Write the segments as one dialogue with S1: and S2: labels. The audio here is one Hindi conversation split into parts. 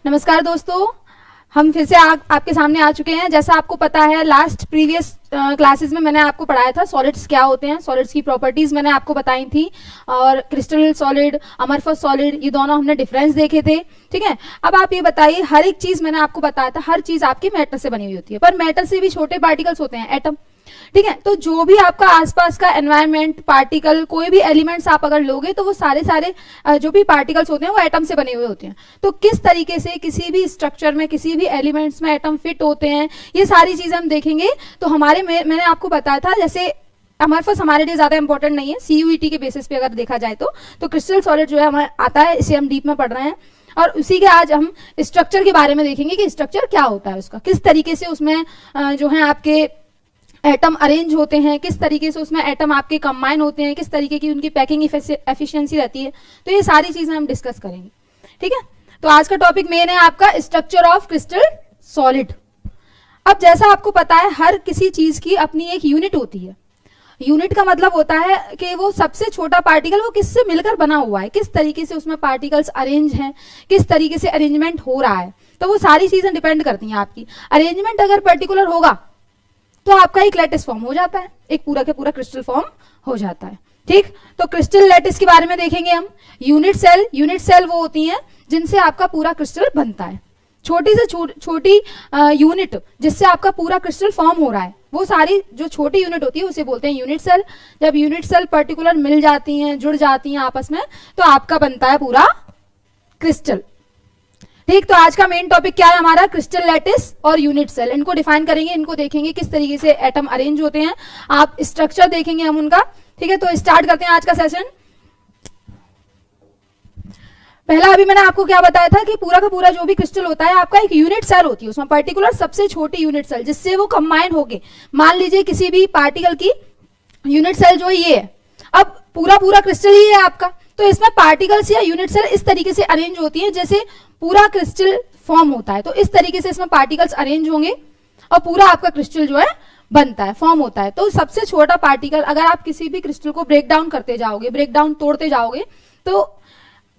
S1: नमस्कार दोस्तों, हम फिर से आपके सामने आ चुके हैं। जैसा आपको पता है, लास्ट प्रीवियस क्लासेस में मैंने आपको पढ़ाया था सॉलिड्स क्या होते हैं, सॉलिड्स की प्रॉपर्टीज मैंने आपको बताई थी, और क्रिस्टल सॉलिड, अमरफस सॉलिड, ये दोनों हमने डिफरेंस देखे थे। ठीक है, अब आप ये बताइए, हर एक चीज मैंने आपको बताया था, हर चीज आपकी मैटर से बनी हुई होती है, पर मैटर से भी छोटे पार्टिकल्स होते हैं, एटम। ठीक है, तो जो भी आपका आसपास का एनवायरनमेंट, पार्टिकल, कोई भी एलिमेंट्स आप अगर लोगे तो वो सारे जो भी पार्टिकल्स होते हैं वो एटम से बने हुए होते हैं। तो किस तरीके से किसी भी स्ट्रक्चर में, किसी भी एलिमेंट्स में एटम फिट होते हैं, ये सारी चीजें हम देखेंगे। तो मैंने आपको बताया था, जैसे अमरफस हमारे लिए ज्यादा इंपॉर्टेंट नहीं है, सीयूईटी के बेसिस पे अगर देखा जाए तो क्रिस्टल सॉलिड जो है हमारे आता है, इसे हम डीप में पढ़ रहे हैं, और उसी के आज हम स्ट्रक्चर के बारे में देखेंगे कि स्ट्रक्चर क्या होता है उसका, किस तरीके से उसमें जो है आपके एटम अरेंज होते हैं, किस तरीके से उसमें एटम आपके कंबाइन होते हैं, किस तरीके की उनकी पैकिंग एफिशिएंसी रहती है। तो ये सारी चीजें हम डिस्कस करेंगे। ठीक है, तो आज का टॉपिक मेन है आपका स्ट्रक्चर ऑफ क्रिस्टल सॉलिड। अब जैसा आपको पता है, हर किसी चीज की अपनी एक यूनिट होती है। यूनिट का मतलब होता है कि वो सबसे छोटा पार्टिकल वो किससे मिलकर बना हुआ है, किस तरीके से उसमें पार्टिकल्स अरेंज हैं, किस तरीके से अरेंजमेंट हो रहा है। तो वो सारी चीजें डिपेंड करती हैं आपकी। अरेंजमेंट अगर पर्टिकुलर होगा तो आपका एक लैटिस फॉर्म हो जाता है, एक पूरा के पूरा क्रिस्टल फॉर्म हो जाता है। ठीक, तो क्रिस्टल लैटिस के बारे में देखेंगे हम। यूनिट सेल वो होती हैं जिनसे आपका पूरा क्रिस्टल बनता है। छोटी से छोटी यूनिट जिससे आपका पूरा क्रिस्टल फॉर्म हो रहा है, वो सारी जो छोटी यूनिट होती है उसे बोलते हैं यूनिट सेल। जब यूनिट सेल पर्टिकुलर मिल जाती हैं, जुड़ जाती हैं आपस में, तो आपका बनता है पूरा क्रिस्टल। ठीक, तो आज का मेन टॉपिक क्या है हमारा, क्रिस्टल लैटिस और यूनिट सेल। इनको डिफाइन करेंगे, इनको देखेंगे किस तरीके से एटम अरेंज होते हैं, आप स्ट्रक्चर देखेंगे हम उनका। ठीक है, तो स्टार्ट करते हैं आज का सेशन। पहला अभी मैंने आपको क्या बताया था कि पूरा का पूरा जो भी क्रिस्टल होता है आपका एक यूनिट सेल होती है, उसमें पर्टिकुलर सबसे छोटी यूनिट सेल जिससे वो कंबाइन होके, मान लीजिए किसी भी पार्टिकल की यूनिट सेल जो है ये है। अब पूरा क्रिस्टल ही है आपका, तो इसमें पार्टिकल्स या यूनिट सेल इस तरीके से अरेंज होती है जैसे पूरा क्रिस्टल फॉर्म होता है। तो इस तरीके से इसमें पार्टिकल्स अरेंज होंगे और पूरा आपका क्रिस्टल जो है बनता है, फॉर्म होता है। तो सबसे छोटा पार्टिकल, अगर आप किसी भी क्रिस्टल को ब्रेक डाउन करते जाओगे, ब्रेक डाउन तोड़ते जाओगे, तो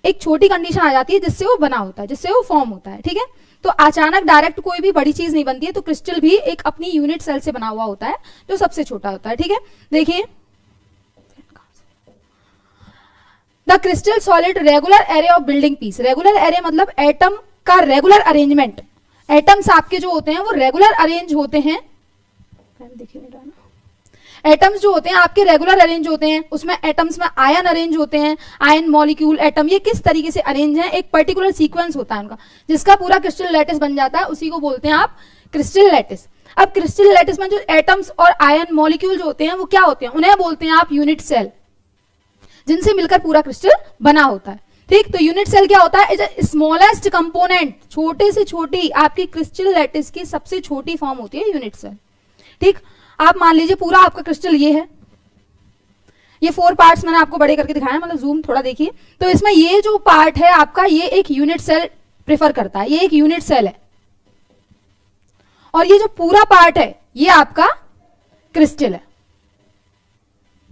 S1: एक छोटी कंडीशन आ जाती है जिससे वो बना होता है, जिससे वो फॉर्म होता है। ठीक है, तो अचानक डायरेक्ट कोई भी बड़ी चीज नहीं बनती है, तो क्रिस्टल भी एक अपनी यूनिट सेल से बना हुआ होता है जो सबसे छोटा होता है। ठीक है, देखिए the crystal solid regular array of building piece. Regular array मतलब एटम का रेगुलर अरेंजमेंट। एटम्स आपके जो होते हैं वो रेगुलर अरेंज होते हैं। एटम्स जो होते हैं आपके रेगुलर अरेंज होते हैं, उसमें एटम्स में आयन अरेंज होते हैं, आयन मॉलिक्यूल एटम, ये किस तरीके से अरेंज है, एक पर्टिकुलर सीक्वेंस होता है उनका, जिसका पूरा क्रिस्टल लैटिस बन जाता है, उसी को बोलते हैं आप क्रिस्टल लैटिस। अब क्रिस्टल लैटिस में जो एटम्स और आयन मॉलिक्यूल जो होते हैं वो क्या होते हैं, उन्हें बोलते हैं आप यूनिट सेल, जिनसे मिलकर पूरा क्रिस्टल बना होता है। ठीक, तो यूनिट सेल क्या होता है, स्मॉलेस्ट कंपोनेंट, छोटे से छोटी आपकी क्रिस्टल लैटिस की सबसे छोटी फॉर्म होती है यूनिट सेल। ठीक, आप मान लीजिए पूरा आपका क्रिस्टल ये है, ये 4 पार्ट्स मैंने आपको बड़े करके दिखाया, मतलब जूम थोड़ा देखिए, तो इसमें ये जो पार्ट है आपका, ये एक यूनिट सेल प्रेफर करता है, ये एक यूनिट सेल है, और ये जो पूरा पार्ट है ये आपका क्रिस्टल है।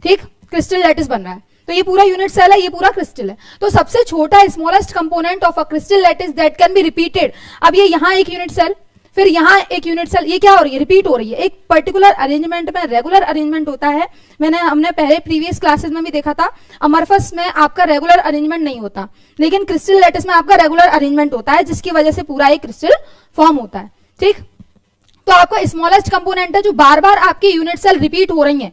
S1: ठीक, क्रिस्टल लैटिस बन रहा है, तो ये पूरा यूनिट सेल है, ये पूरा क्रिस्टल है। तो सबसे छोटा smallest component of a crystal lattice that can be repeated. अब ये यहां एक यूनिट सेल, फिर यहां एक यूनिट सेल, ये क्या हो रही है, रिपीट हो रही है। एक पर्टिकुलर अरेंजमेंट में रेगुलर अरेंजमेंट होता है। हमने पहले प्रीवियस क्लासेस में भी देखा था, अमरफस में आपका रेगुलर अरेंजमेंट नहीं होता, लेकिन क्रिस्टल लैटिस में आपका रेगुलर अरेंजमेंट होता है, जिसकी वजह से पूरा एक क्रिस्टल फॉर्म होता है। ठीक, तो आपका स्मॉलेस्ट कंपोनेंट है जो बार बार आपकी यूनिट सेल रिपीट हो रही है,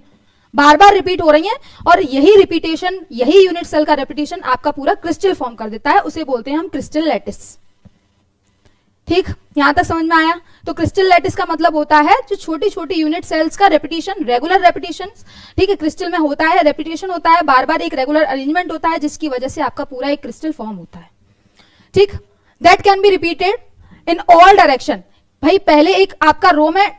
S1: बार बार रिपीट हो रही है, और यही रिपीटेशन, यही यूनिट सेल का रिपीटेशन आपका पूरा क्रिस्टल फॉर्म कर देता है, उसे बोलते हैं हम क्रिस्टल लैटिस। ठीक, यहां तक समझ में आया। तो क्रिस्टल लैटिस का मतलब होता है जो छोटी छोटी यूनिट सेल्स का रेपिटेशन, रेगुलर रेपिटेशन। ठीक है, क्रिस्टल में होता है, रेपिटेशन होता है, बार बार एक रेगुलर अरेंजमेंट होता है, जिसकी वजह से आपका पूरा एक क्रिस्टल फॉर्म होता है। ठीक, that can be repeated in all direction. भाई पहले एक आपका रो में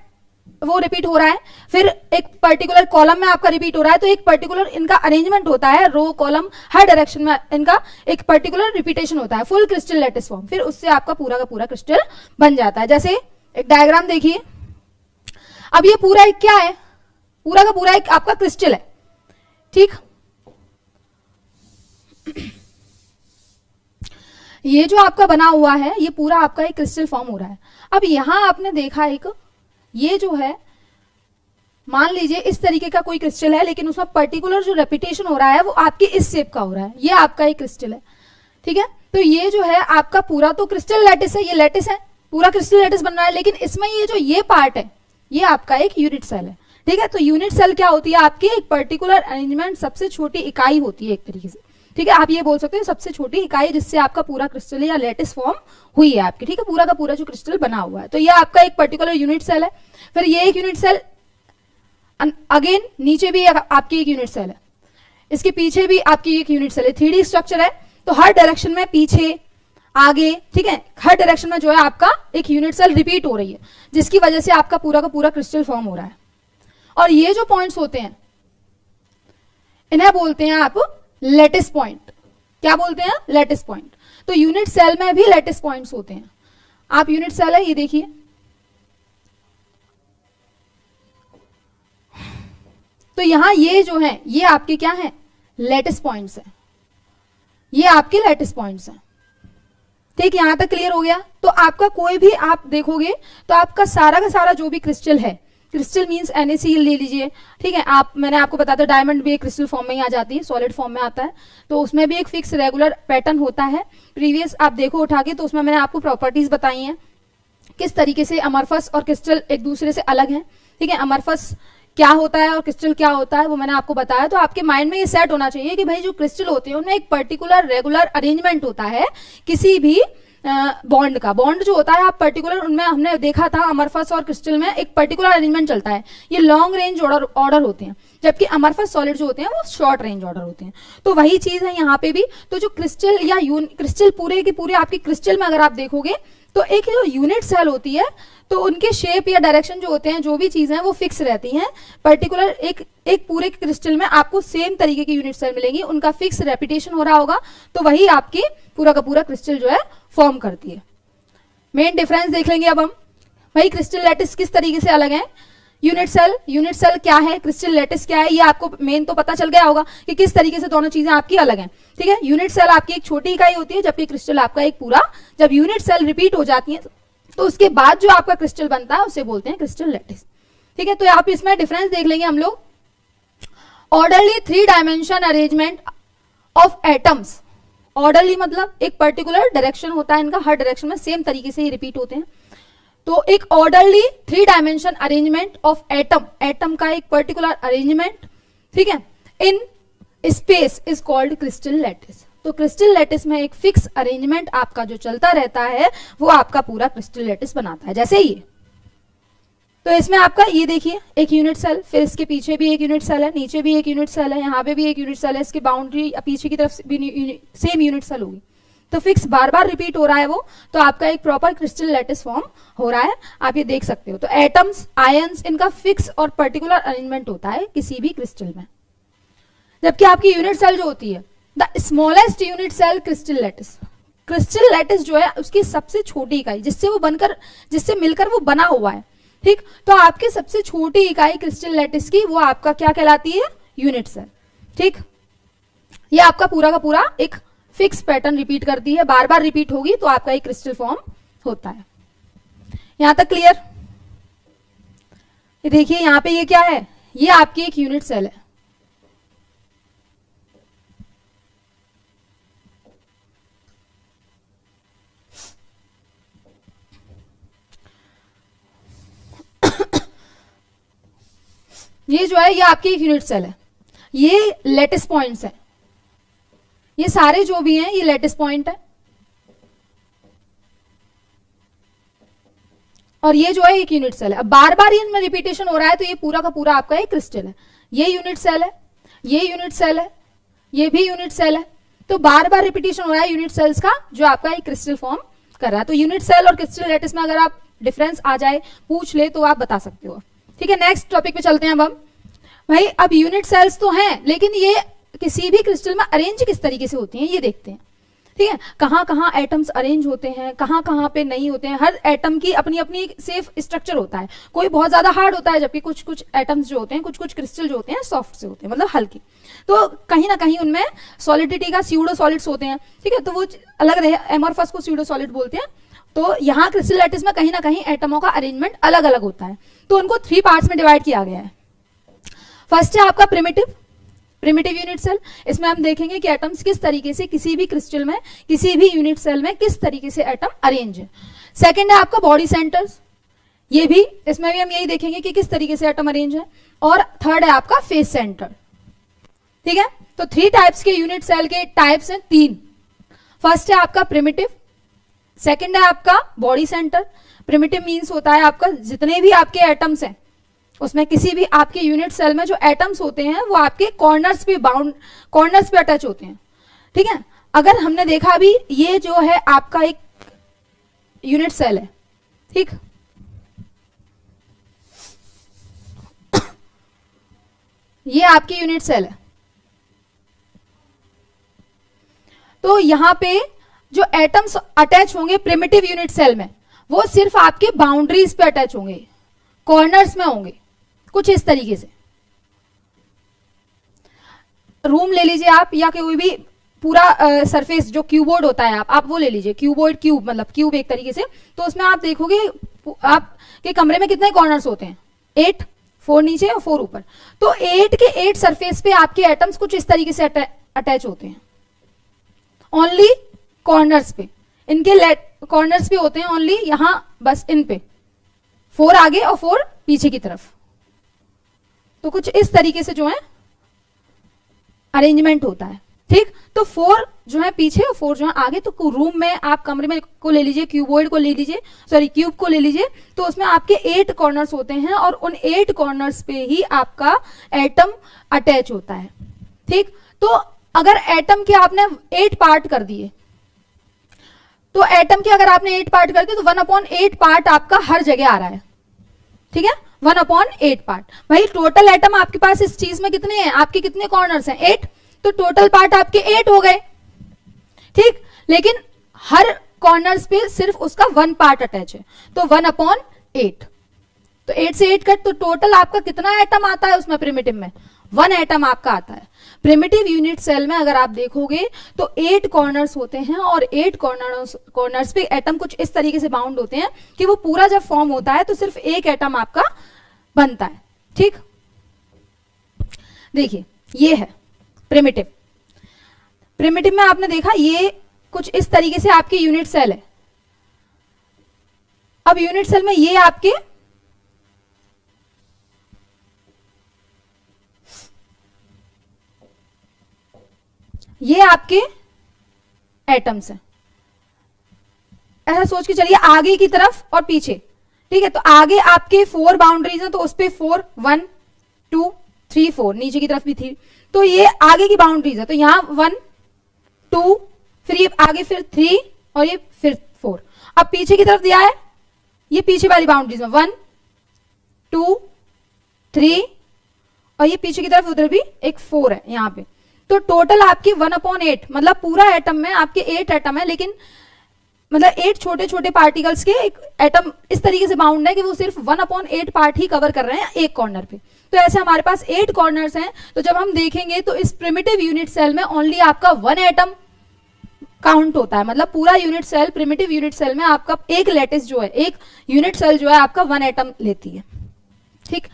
S1: वो रिपीट हो रहा है, फिर एक पर्टिकुलर कॉलम में आपका रिपीट हो रहा है, तो एक पर्टिकुलर इनका अरेंजमेंट होता है, रो कॉलम हर डायरेक्शन में इनका एक पर्टिकुलर रिपीटेशन होता है, फुल क्रिस्टल लैटिस फॉर्म, फिर उससे आपका पूरा का पूरा क्रिस्टल बन जाता है। जैसे एक डायग्राम देखिए, अब ये पूरा एक क्या है, पूरा का पूरा एक आपका क्रिस्टल है। ठीक, ये जो आपका बना हुआ है ये पूरा आपका एक क्रिस्टल फॉर्म हो रहा है। अब यहां आपने देखा एक, ये जो है मान लीजिए इस तरीके का कोई क्रिस्टल है, लेकिन उसमें पर्टिकुलर जो रेपिटेशन हो रहा है वो आपकी इस शेप का हो रहा है, ये आपका एक क्रिस्टल है, ठीक है। तो ये जो है आपका पूरा तो क्रिस्टल लैटिस है, ये लैटिस है, पूरा क्रिस्टल लैटिस बन रहा है, लेकिन इसमें ये जो ये पार्ट है ये आपका एक यूनिट सेल है, ठीक है। तो यूनिट सेल क्या होती है, आपकी एक पर्टिकुलर अरेंजमेंट, सबसे छोटी इकाई होती है एक तरीके से, ठीक है। आप ये बोल सकते हैं सबसे छोटी इकाई जिससे आपका पूरा क्रिस्टल या लैटिस फॉर्म हुई है आपकी, ठीक है, पूरा का पूरा जो क्रिस्टल बना हुआ है। तो ये आपका एक पर्टिकुलर यूनिट सेल है। फिर ये एक यूनिट सेल, अगेन नीचे भी आपकी एक यूनिट सेल है, इसके पीछे भी आपकी एक यूनिट सेल है, 3D स्ट्रक्चर है। तो हर डायरेक्शन में, पीछे आगे, ठीक है, हर डायरेक्शन में जो है आपका एक यूनिट सेल रिपीट हो रही है, जिसकी वजह से आपका पूरा का पूरा क्रिस्टल फॉर्म हो रहा है। और ये जो पॉइंट्स होते हैं इन्हें बोलते हैं आप लैटिस पॉइंट। क्या बोलते हैं, लैटिस पॉइंट। तो यूनिट सेल में भी लैटिस पॉइंट्स होते हैं। आप यूनिट सेल है, ये देखिए, तो यहां ये जो है ये आपके क्या है, लैटिस पॉइंट्स है, ये आपके लैटिस पॉइंट्स हैं, ठीक। यहां तक क्लियर हो गया। तो आपका कोई भी आप देखोगे तो आपका सारा का सारा जो भी क्रिस्टल है, क्रिस्टल मींस NaCl ले लीजिए, ठीक है। आप, मैंने आपको बताया था डायमंड भी एक क्रिस्टल फॉर्म में ही आ जाती है, सॉलिड फॉर्म में आता है, तो उसमें भी एक फिक्स रेगुलर पैटर्न होता है। प्रीवियस आप देखो उठा के, तो उसमें मैंने आपको प्रॉपर्टीज बताई हैं किस तरीके से अमरफस और क्रिस्टल एक दूसरे से अलग हैं, ठीक है। अमरफस क्या होता है और क्रिस्टल क्या होता है वो मैंने आपको बताया। तो आपके माइंड में ये सेट होना चाहिए कि भाई जो क्रिस्टल होते हैं उनमें एक पर्टिकुलर रेगुलर अरेंजमेंट होता है किसी भी बॉन्ड का। बॉन्ड जो होता है आप पर्टिकुलर, उनमें हमने देखा था अमरफस और क्रिस्टल में एक पर्टिकुलर अरेंजमेंट चलता है, ये लॉन्ग रेंज ऑर्डर होते हैं, जबकि अमरफस सॉलिड जो होते हैं वो शॉर्ट रेंज ऑर्डर होते हैं। तो वही चीज है यहाँ पे भी। तो जो क्रिस्टल या क्रिस्टल पूरे के पूरे आपके क्रिस्टल में अगर आप देखोगे तो एक जो यूनिट सेल होती है तो उनके शेप या डायरेक्शन जो होते हैं, जो भी चीजें हैं वो फिक्स रहती हैं। पर्टिकुलर एक पूरे क्रिस्टल में आपको सेम तरीके की यूनिट सेल मिलेंगी, उनका फिक्स रेपिटेशन हो रहा होगा, तो वही आपकी पूरा का पूरा क्रिस्टल जो है फॉर्म करती है। मेन डिफरेंस देख लेंगे अब हम, भाई क्रिस्टल लैटिस किस तरीके से अलग है, यूनिट सेल क्या है, क्रिस्टल लैटिस क्या है, ये आपको मेन तो पता चल गया होगा कि किस तरीके से दोनों चीजें आपकी अलग हैं, ठीक है। यूनिट सेल आपकी एक छोटी इकाई होती है, जबकि क्रिस्टल आपका एक पूरा। जब यूनिट सेल रिपीट हो जाती है तो उसके बाद जो आपका क्रिस्टल बनता है उसे बोलते हैं क्रिस्टल लैटिस, ठीक है। तो आप इसमें डिफरेंस देख लेंगे हम लोग। Orderly 3 dimension arrangement of atoms. Orderly मतलब एक पर्टिकुलर डायरेक्शन होता है इनका, हर डायरेक्शन में सेम तरीके से ही रिपीट होते हैं। तो एक orderly 3 dimension arrangement of atom, atom का एक पर्टिकुलर अरेंजमेंट, ठीक है, in space is called crystal lattice. तो क्रिस्टल लैटिस में एक फिक्स अरेंजमेंट आपका जो चलता रहता है वो आपका पूरा क्रिस्टल लैटिस बनाता है, जैसे ये। तो इसमें आपका ये देखिए एक यूनिट सेल, फिर इसके पीछे भी एक यूनिट सेल है, नीचे भी एक यूनिट सेल है, यहाँ पे भी एक यूनिट सेल है, इसकी बाउंड्री पीछे की तरफ भी सेम यूनिट सेल होगी। तो फिक्स बार बार रिपीट हो रहा है वो, तो आपका एक प्रॉपर क्रिस्टल लैटिस फॉर्म हो रहा है, आप ये देख सकते हो। तो एटम्स, आयंस, इनका फिक्स और पर्टिकुलर अरेंजमेंट होता है किसी भी क्रिस्टल में। जबकि आपकी यूनिट सेल जो होती है, the smallest unit cell crystal lattice, crystal lattice जो है उसकी सबसे छोटी इकाई जिससे मिलकर वो बना हुआ है, ठीक। तो आपकी सबसे छोटी इकाई क्रिस्टल लैटिस की वो आपका क्या कहलाती है, यूनिट सेल, ठीक। ये आपका पूरा का पूरा एक फिक्स पैटर्न रिपीट करती है, बार बार रिपीट होगी तो आपका एक क्रिस्टल फॉर्म होता है। यहां तक क्लियर। ये देखिए यहां पे ये क्या है, ये आपकी एक यूनिट सेल है, ये जो है ये आपकी एक यूनिट सेल है, ये लैटिस पॉइंट्स है, ये सारे जो भी हैं ये लैटिस पॉइंट है, और ये जो है एक यूनिट सेल है। अब बार बार इनमें रिपीटेशन हो रहा है तो ये पूरा का पूरा आपका एक क्रिस्टल है। ये यूनिट सेल है, ये यूनिट सेल है, ये भी यूनिट सेल है, तो बार बार रिपीटेशन हो रहा है यूनिट सेल्स का, जो आपका एक क्रिस्टल फॉर्म कर रहा है। तो यूनिट सेल और क्रिस्टल लैटिस में अगर आप डिफरेंस आ जाए, पूछ ले, तो आप बता सकते हो, ठीक है। नेक्स्ट टॉपिक पे चलते हैं अब हम। भाई अब यूनिट सेल्स तो हैं, लेकिन ये किसी भी क्रिस्टल में अरेंज किस तरीके से होती हैं ये देखते हैं। ठीक है, कहाँ कहाँ एटम्स अरेंज होते हैं, कहाँ कहाँ पे नहीं होते हैं। हर एटम की अपनी अपनी सेफ स्ट्रक्चर होता है, कोई बहुत ज्यादा हार्ड होता है, जबकि कुछ कुछ एटम्स जो होते हैं, कुछ कुछ क्रिस्टल जो होते हैं सॉफ्ट से होते हैं, मतलब हल्की। तो कहीं ना कहीं उनमें सॉलिडिटी का स्यूडो सॉलिड्स होते हैं, ठीक है, तो वो अलग रहे, एमॉर्फस को स्यूडो सॉलिड बोलते हैं। तो यहाँ क्रिस्टल लैटिस में कहीं ना कहीं एटमों का अरेंजमेंट अलग अलग होता है। तो उनको 3 पार्ट्स में डिवाइड किया गया है। फर्स्ट है आपका प्रिमिटिव यूनिट सेल। इसमें हम देखेंगे कि एटम्स किस तरीके से किसी भी क्रिस्टल में, किसी भी यूनिट सेल में किस तरीके से एटम अरेंज है। सेकंड है आपका बॉडी सेंटर्स, ये भी, इसमें भी हम यही देखेंगे कि किस तरीके से एटम अरेंज है। और थर्ड है आपका फेस सेंटर। ठीक है, तो 3 टाइप्स के यूनिट सेल के टाइप्स हैं 3। फर्स्ट है आपका प्रिमिटिव, सेकंड है आपका बॉडी सेंटर। प्रिमिटिव मीन्स होता है आपका जितने भी आपके एटम्स हैं उसमें किसी भी आपके यूनिट सेल में जो एटम्स होते हैं वो आपके कॉर्नर्स पे अटैच होते हैं। ठीक है, अगर हमने देखा अभी ये जो है आपका एक यूनिट सेल है, ठीक, ये आपकी यूनिट सेल है। तो यहां पे जो एटम्स अटैच होंगे प्रिमिटिव यूनिट सेल में वो सिर्फ आपके बाउंड्रीज पे अटैच होंगे, कॉर्नर्स में होंगे, कुछ इस तरीके से। रूम ले लीजिए आप, या कोई भी पूरा सरफेस जो क्यूबोर्ड होता है आप वो ले लीजिए, क्यूबोर्ड, क्यूब मतलब क्यूब एक तरीके से। तो उसमें आप देखोगे आपके कमरे में कितने कॉर्नर्स होते हैं, 8, 4 नीचे और 4 ऊपर। तो 8 के 8 सरफेस पे आपके एटम्स कुछ इस तरीके से अटैच होते हैं, ओनली कॉर्नर्स पे। इनके कॉर्नर्स पे होते हैं ओनली यहां, बस इन पे 4 आगे और 4 पीछे की तरफ। तो कुछ इस तरीके से जो है अरेंजमेंट होता है। ठीक, तो 4 जो है पीछे और 4 जो है आगे। तो रूम में आप कमरे में को ले लीजिए, क्यूबोइड को ले लीजिए, सॉरी क्यूब को ले लीजिए, तो उसमें आपके 8 कॉर्नर्स होते हैं और उन 8 कॉर्नर्स पे ही आपका एटम अटैच होता है। ठीक, तो अगर एटम के आपने 8 पार्ट कर दिए, तो एटम के अगर आपने 8 पार्ट कर दिए तो 1/8 पार्ट आपका हर जगह आ रहा है। ठीक है, 1/8 पार्ट। भाई टोटल एटम आपके पास इस चीज में कितने हैं, आपके कितने कॉर्नर्स हैं, 8, तो टोटल पार्ट आपके 8 हो गए। ठीक, लेकिन हर कॉर्नर्स पे सिर्फ उसका 1 पार्ट अटैच है, तो 1/8। तो 8 से 8 कट, तो टोटल आपका कितना एटम आता है उसमें प्रिमिटिव में, 1 एटम आपका आता है। प्रिमिटिव यूनिट सेल में अगर आप देखोगे तो 8 कॉर्नर्स होते हैं और 8 कॉर्नर्स पे एटम कुछ इस तरीके से बाउंड होते हैं कि वो पूरा जब फॉर्म होता है तो सिर्फ एक एटम आपका बनता है। ठीक, देखिए ये है प्रिमिटिव। प्रिमिटिव में आपने देखा ये कुछ इस तरीके से आपकी यूनिट सेल है। अब यूनिट सेल में ये आपके एटम्स हैं। ऐसा सोच के चलिए आगे की तरफ और पीछे। ठीक है, तो आगे आपके 4 बाउंड्रीज हैं, तो उस पे 4, 1, 2, 3, 4, नीचे की तरफ भी 3। तो ये आगे की बाउंड्रीज है, तो यहां 1, 2, फिर आगे फिर 3 और ये फिर 4। अब पीछे की तरफ दिया है, ये पीछे वाली बाउंड्रीज में 1, 2, 3 और ये पीछे की तरफ उधर भी एक 4 है यहां पे। तो टोटल आपकी 1/8, मतलब पूरा एटम में आपके 8 एटम है, लेकिन मतलब 8 छोटे छोटे पार्टिकल्स के एक एटम इस तरीके से बाउंड है कि वो सिर्फ 1/8 पार्ट ही कवर कर रहे हैं एक कॉर्नर पे। तो ऐसे हमारे पास 8 कॉर्नर्स हैं। तो जब हम देखेंगे तो इस प्रिमिटिव यूनिट सेल में ओनली आपका 1 एटम काउंट होता है, मतलब पूरा unit cell, primitive unit cell में आपका एक लैटिस जो है, एक यूनिट सेल जो है आपका 1 एटम लेती है। ठीक,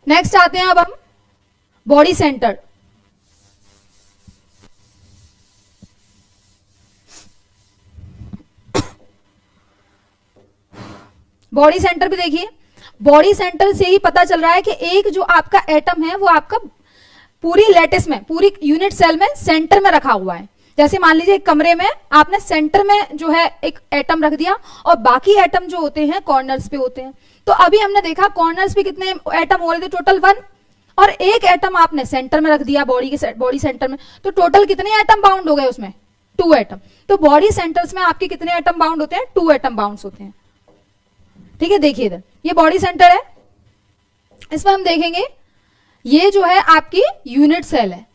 S1: नेक्स्ट आते हैं अब हम बॉडी सेंटर। बॉडी सेंटर भी देखिए, बॉडी सेंटर से ही पता चल रहा है कि एक जो आपका एटम है वो आपका पूरी लैटिस में, पूरी यूनिट सेल में सेंटर में रखा हुआ है। जैसे मान लीजिए एक कमरे में आपने सेंटर में जो है एक एटम रख दिया और बाकी एटम जो होते हैं कॉर्नर्स पे होते हैं। तो अभी हमने देखा कॉर्नर्स पे कितने एटम हो रहे थे, टोटल 1, और एक एटम आपने सेंटर में रख दिया बॉडी सेंटर में, तो टोटल कितने एटम बाउंड हो गए उसमें, 2 एटम। तो बॉडी सेंटर्स में आपके कितने एटम बाउंड होते हैं, 2 एटम बाउंड होते हैं। ठीक है, देखिए इधर ये बॉडी सेंटर है, इसमें हम देखेंगे ये जो है आपकी यूनिट सेल है।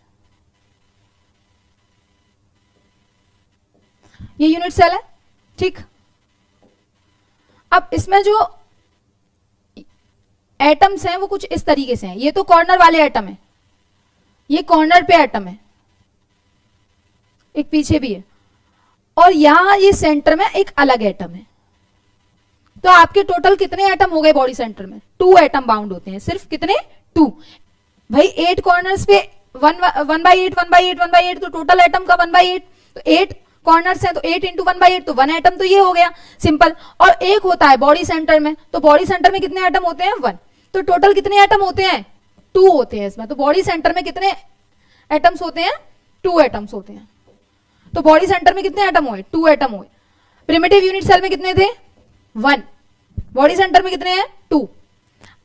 S1: ये यूनिट सेल है, ठीक। अब इसमें जो एटम्स हैं वो कुछ इस तरीके से हैं। ये तो कॉर्नर वाले एटम है, ये कॉर्नर पे एटम है, एक पीछे भी है, और यहां ये सेंटर में एक अलग एटम है। तो आपके टोटल कितने एटम हो गए बॉडी सेंटर में? 2 एटम बाउंड होते हैं, सिर्फ कितने? 2। भाई 8 कॉर्नर्स पे 1/8 तो टोटल एटम का 1/8, तो 8 कॉर्नर्स हैं तो 8 इंटू 1/8 तो 1 एटम, तो ये हो गया सिंपल। और एक होता है बॉडी सेंटर में, तो बॉडी सेंटर में कितने एटम होते हैं? 1। तो टोटल कितने एटम होते हैं? 2 होते हैं इसमें। तो बॉडी सेंटर में कितने एटम्स होते हैं? 2 एटम्स होते हैं। तो बॉडी सेंटर में कितने एटम हुए? 2 एटम हुए। प्रिमिटिव यूनिट सेल में कितने थे? 1। बॉडी सेंटर में कितने हैं? 2।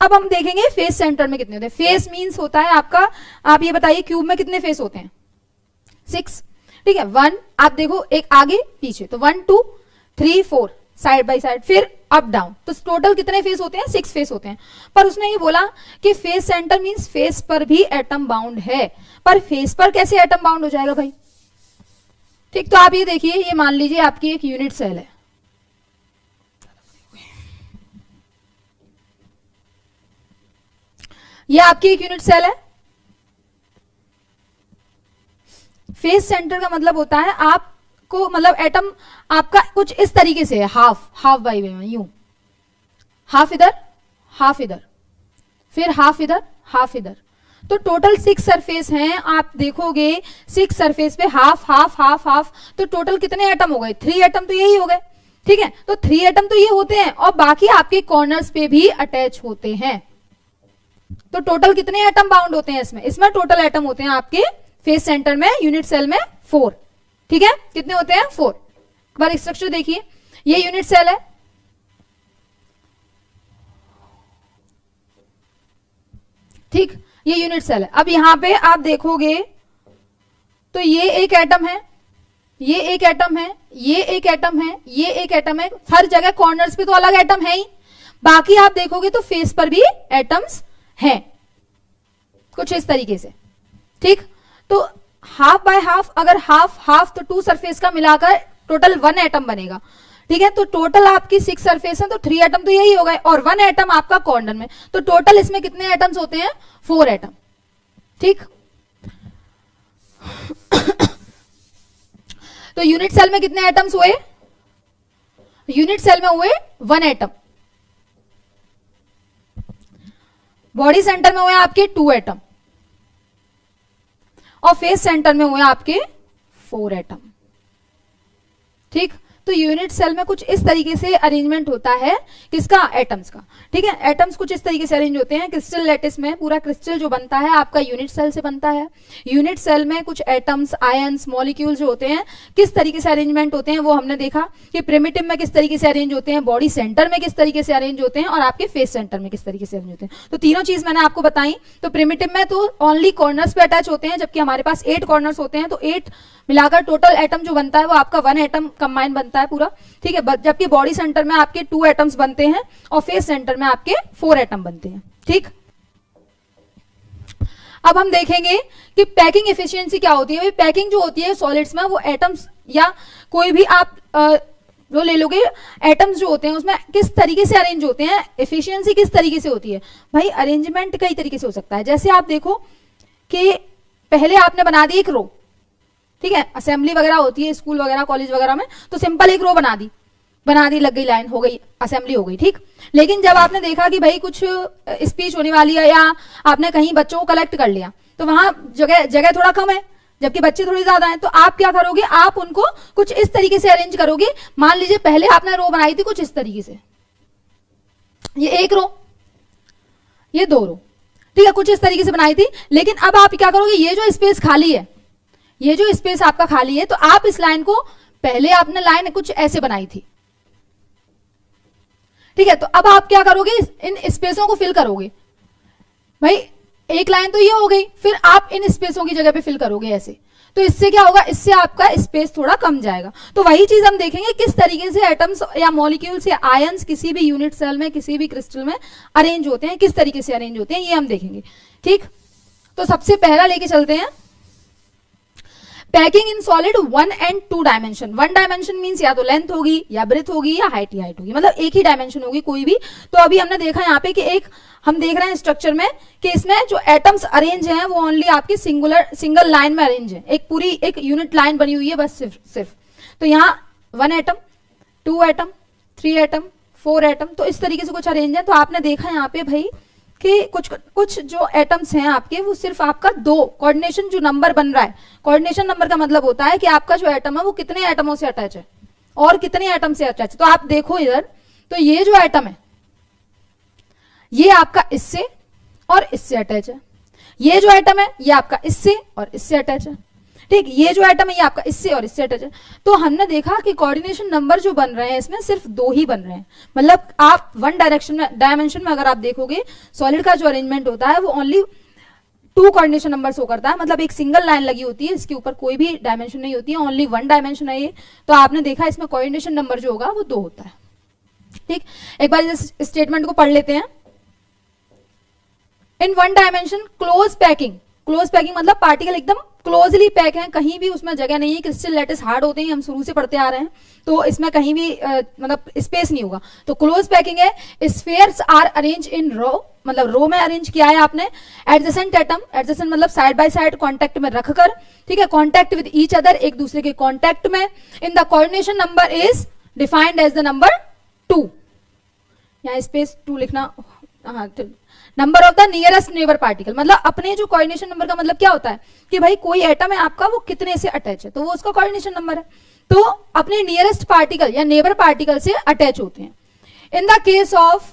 S1: अब हम देखेंगे फेस सेंटर में कितने होते हैं। फेस मींस होता है आपका, आप ये बताइए क्यूब में कितने फेस होते हैं? 6, ठीक है। 1 आप देखो, एक आगे पीछे, तो 1 2 3 4 साइड बाय साइड, फिर अप डाउन, तो टोटल कितने फेस होते हैं? 6 फेस होते हैं। पर उसने ये बोला कि फेस सेंटर मींस फेस पर भी एटम बाउंड है, पर फेस पर कैसे एटम बाउंड हो जाएगा भाई? ठीक, तो आप ये देखिए, ये मान लीजिए आपकी एक यूनिट सेल है, ये आपकी एक यूनिट सेल है। फेस सेंटर का मतलब होता है आपको, मतलब एटम आपका कुछ इस तरीके से है, हाफ बाई वे में, यूं हाफ इधर हाफ इधर, फिर हाफ इधर हाफ इधर। तो टोटल 6 सरफेस हैं, आप देखोगे 6 सरफेस पे हाफ हाफ हाफ हाफ, तो टोटल कितने एटम हो गए? 3 एटम तो यही हो गए, ठीक है। तो 3 एटम तो ये होते हैं, और बाकी आपके कॉर्नर्स पे भी अटैच होते हैं। तो टोटल कितने एटम बाउंड होते हैं इसमें? इसमें टोटल एटम होते हैं आपके फेस सेंटर में, यूनिट सेल में 4, ठीक है। कितने होते हैं? 4। एक बार स्ट्रक्चर देखिए, ये यूनिट सेल है, ठीक, ये यूनिट सेल है। अब यहां पे आप देखोगे तो ये एक एटम है, ये एक एटम है, ये एक एटम है, ये एक एटम है। हर जगह कॉर्नर्स पे तो अलग एटम है ही, बाकी आप देखोगे तो फेस पर भी एटम्स हैं कुछ इस तरीके से, ठीक। तो हाफ बाय हाफ, अगर हाफ हाफ तो 2 सरफेस का मिलाकर टोटल 1 एटम बनेगा, ठीक है। तो टोटल आपकी 6 सरफेस है, तो 3 एटम तो यही हो गए, और 1 एटम आपका कॉर्नर में, तो टोटल इसमें कितने एटम्स होते हैं? 4 एटम, ठीक। तो यूनिट सेल में कितने एटम्स हुए? यूनिट सेल में हुए 1 एटम। बॉडी सेंटर में हुए आपके 2 एटम, और फेस सेंटर में हुए आपके 4 एटम, ठीक। तो यूनिट सेल में कुछ इस तरीके से अरेंजमेंट होता है, किसका? एटम्स का, ठीक है। एटम्स कुछ इस तरीके से अरेंज होते हैं। क्रिस्टल लैटिस में पूरा क्रिस्टल जो बनता है आपका यूनिट सेल से बनता है। यूनिट सेल में कुछ एटम्स, आयंस, मॉलिक्यूल जो होते हैं किस तरीके से अरेंजमेंट होते हैं वो हमने देखा कि प्रिमिटिव में किस तरीके से अरेंज होते हैं, बॉडी सेंटर में किस तरीके से अरेंज होते हैं, और आपके फेस सेंटर में किस तरीके से अरेंज होते हैं। तो तीनों चीज मैंने आपको बताई। तो प्रिमिटिव में तो ओनली कॉर्नर्स पे अटैच होते हैं, जबकि हमारे पास 8 कॉर्नर्स होते हैं, तो 8 मिलाकर टोटल एटम जो बनता है वो आपका 1 एटम कंबाइन बनता है पूरा, ठीक है। जबकि बॉडी सेंटर में आपके 2 एटम्स बनते हैं, और फेस सेंटर में आपके 4 एटम बनते हैं, ठीक। अब हम देखेंगे कि पैकिंग एफिशिएंसी क्या होती है। पैकिंग जो होती है सॉलिड्स में, वो एटम्स या कोई भी आप वो ले लोगे, एटम्स जो होते हैं उसमें किस तरीके से अरेंज होते हैं, एफिशिएंसी किस तरीके से होती है। भाई अरेंजमेंट कई तरीके से हो सकता है। जैसे आप देखो कि पहले आपने बना दी एक रो, ठीक है। असेंबली वगैरह होती है स्कूल वगैरह, कॉलेज वगैरह में, तो सिंपल एक रो बना दी, लग गई, लाइन हो गई, असेंबली हो गई, ठीक। लेकिन जब आपने देखा कि भाई कुछ स्पीच होने वाली है, या आपने कहीं बच्चों को कलेक्ट कर लिया, तो वहां जगह थोड़ा कम है, जबकि बच्चे थोड़ी ज्यादा हैं, तो आप क्या करोगे? आप उनको कुछ इस तरीके से अरेंज करोगे। मान लीजिए पहले आपने रो बनाई थी कुछ इस तरीके से, ये 1 रो, ये 2 रो, ठीक है, कुछ इस तरीके से बनाई थी। लेकिन अब आप क्या करोगे? ये जो स्पेस खाली है, ये जो स्पेस आपका खाली है, तो आप इस लाइन को, पहले आपने लाइन कुछ ऐसे बनाई थी, ठीक है। तो अब आप क्या करोगे? इन स्पेसों को फिल करोगे। भाई एक लाइन तो ये हो गई, फिर आप इन स्पेसों की जगह पे फिल करोगे ऐसे, तो इससे क्या होगा? इससे आपका स्पेस थोड़ा कम जाएगा। तो वही चीज हम देखेंगे किस तरीके से एटम्स या मॉलिक्यूल्स या आयंस किसी भी यूनिट सेल में, किसी भी क्रिस्टल में अरेंज होते हैं, किस तरीके से अरेंज होते हैं, ये हम देखेंगे, ठीक। तो सबसे पहला लेके चलते हैं, packing in solid 1 and 2 dimension. 1 dimension means या तो लेंथ होगी या ब्रेथ होगी या हाइट होगी, मतलब एक ही डायमेंशन होगी कोई भी। तो अभी हमने देखा यहाँ पे कि एक हम देख रहे हैं स्ट्रक्चर में कि इसमें जो एटम्स अरेंज हैं वो ओनली आपकी सिंगल लाइन में अरेंज है, एक पूरी एक यूनिट लाइन बनी हुई है बस सिर्फ। तो यहाँ 1 एटम, 2 एटम, 3 एटम, 4 एटम, तो इस तरीके से कुछ अरेंज है। तो आपने देखा यहाँ पे भाई कि कुछ जो एटम्स हैं आपके वो सिर्फ आपका 2 कोऑर्डिनेशन जो नंबर बन रहा है, कोऑर्डिनेशन नंबर का मतलब होता है कि आपका जो एटम है वो कितने एटमों से अटैच है और कितने एटम से अटैच है। तो आप देखो इधर, तो ये जो एटम है ये आपका इससे और इससे अटैच है, ये जो एटम है ये आपका इससे और इससे अटैच है, ठीक। ये जो एटम है ये आपका इससे और इससे अटैच है। तो हमने देखा कि कोऑर्डिनेशन नंबर जो बन रहे हैं इसमें सिर्फ 2 ही बन रहे हैं, मतलब आप 1 डायमेंशन में अगर आप देखोगे सॉलिड का जो अरेंजमेंट होता है वो ओनली 2 कोऑर्डिनेशन नंबर शो करता है, मतलब एक सिंगल लाइन लगी होती है, इसके ऊपर कोई भी डायमेंशन नहीं होती है, ओनली 1 डायमेंशन है ये। तो आपने देखा इसमें कोऑर्डिनेशन नंबर जो होगा वो 2 होता है, ठीक। एक बार इस स्टेटमेंट को पढ़ लेते हैं। इन 1 dimension close packing, close packing मतलब पार्टिकल एकदम क्लोजली पैक है, कहीं भी उसमें जगह नहीं है। क्रिस्टल लैटिस हार्ड होते हैं, हम शुरू से पढ़ते आ रहे हैं, तो इसमें कहीं भी मतलब स्पेस नहीं होगा। तो क्लोज पैकिंग है। स्फीयर्स आर अरेंज इन रो, मतलब रो में अरेंज किया है आपने। एडजेसेंट एटम, एडजेसेंट मतलब साइड बाय साइड कांटेक्ट में रखकर, ठीक है, कांटेक्ट विद ईच अदर, एक दूसरे के कांटेक्ट में। In the coordination number is defined as the number 2, यहाँ स्पेस 2 लिखना, हाँ, number of the nearest neighbour particle, मतलब अपने जो कोऑर्डिनेशन नंबर का मतलब क्या होता है कि भाई कोई एटम है आपका वो कितने से अटैच है, तो वो उसका कोऑर्डिनेशन नंबर है। तो अपने नियरेस्ट पार्टिकल या नेबर पार्टिकल से अटैच होते हैं। In the case of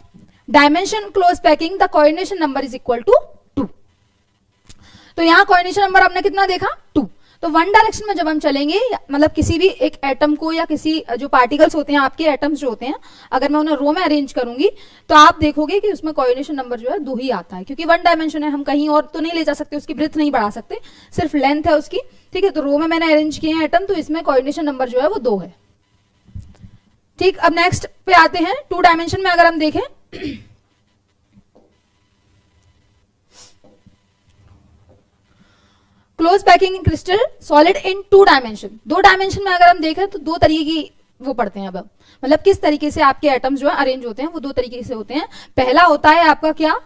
S1: dimension close packing the coordination number is equal to 2। तो यहाँ कोऑर्डिनेशन नंबर हमने कितना देखा, 2। तो 1 डायरेक्शन में जब हम चलेंगे, मतलब किसी भी एक एटम को या किसी जो पार्टिकल्स होते हैं आपके एटम्स जो होते हैं, अगर मैं उन्हें रो में अरेंज करूंगी तो आप देखोगे कि उसमें कोऑर्डिनेशन नंबर जो है 2 ही आता है, क्योंकि 1 डायमेंशन है, हम कहीं और तो नहीं ले जा सकते, उसकी ब्रेथ नहीं बढ़ा सकते, सिर्फ लेंथ है उसकी, ठीक है। तो रो में मैंने अरेंज किए हैं एटम, तो इसमें कोऑर्डिनेशन नंबर जो है वो 2 है, ठीक। अब नेक्स्ट पे आते हैं। 2 डायमेंशन में अगर हम देखें close packing in crystal solid in 2 dimension. 2 dimension में अगर हम देखें तो 2 तरीके की वो पढ़ते हैं। अब मतलब किस तरीके से आपके एटम्स जो है अरेंज होते हैं, वो 2 तरीके से होते हैं। पहला होता है आपका क्या,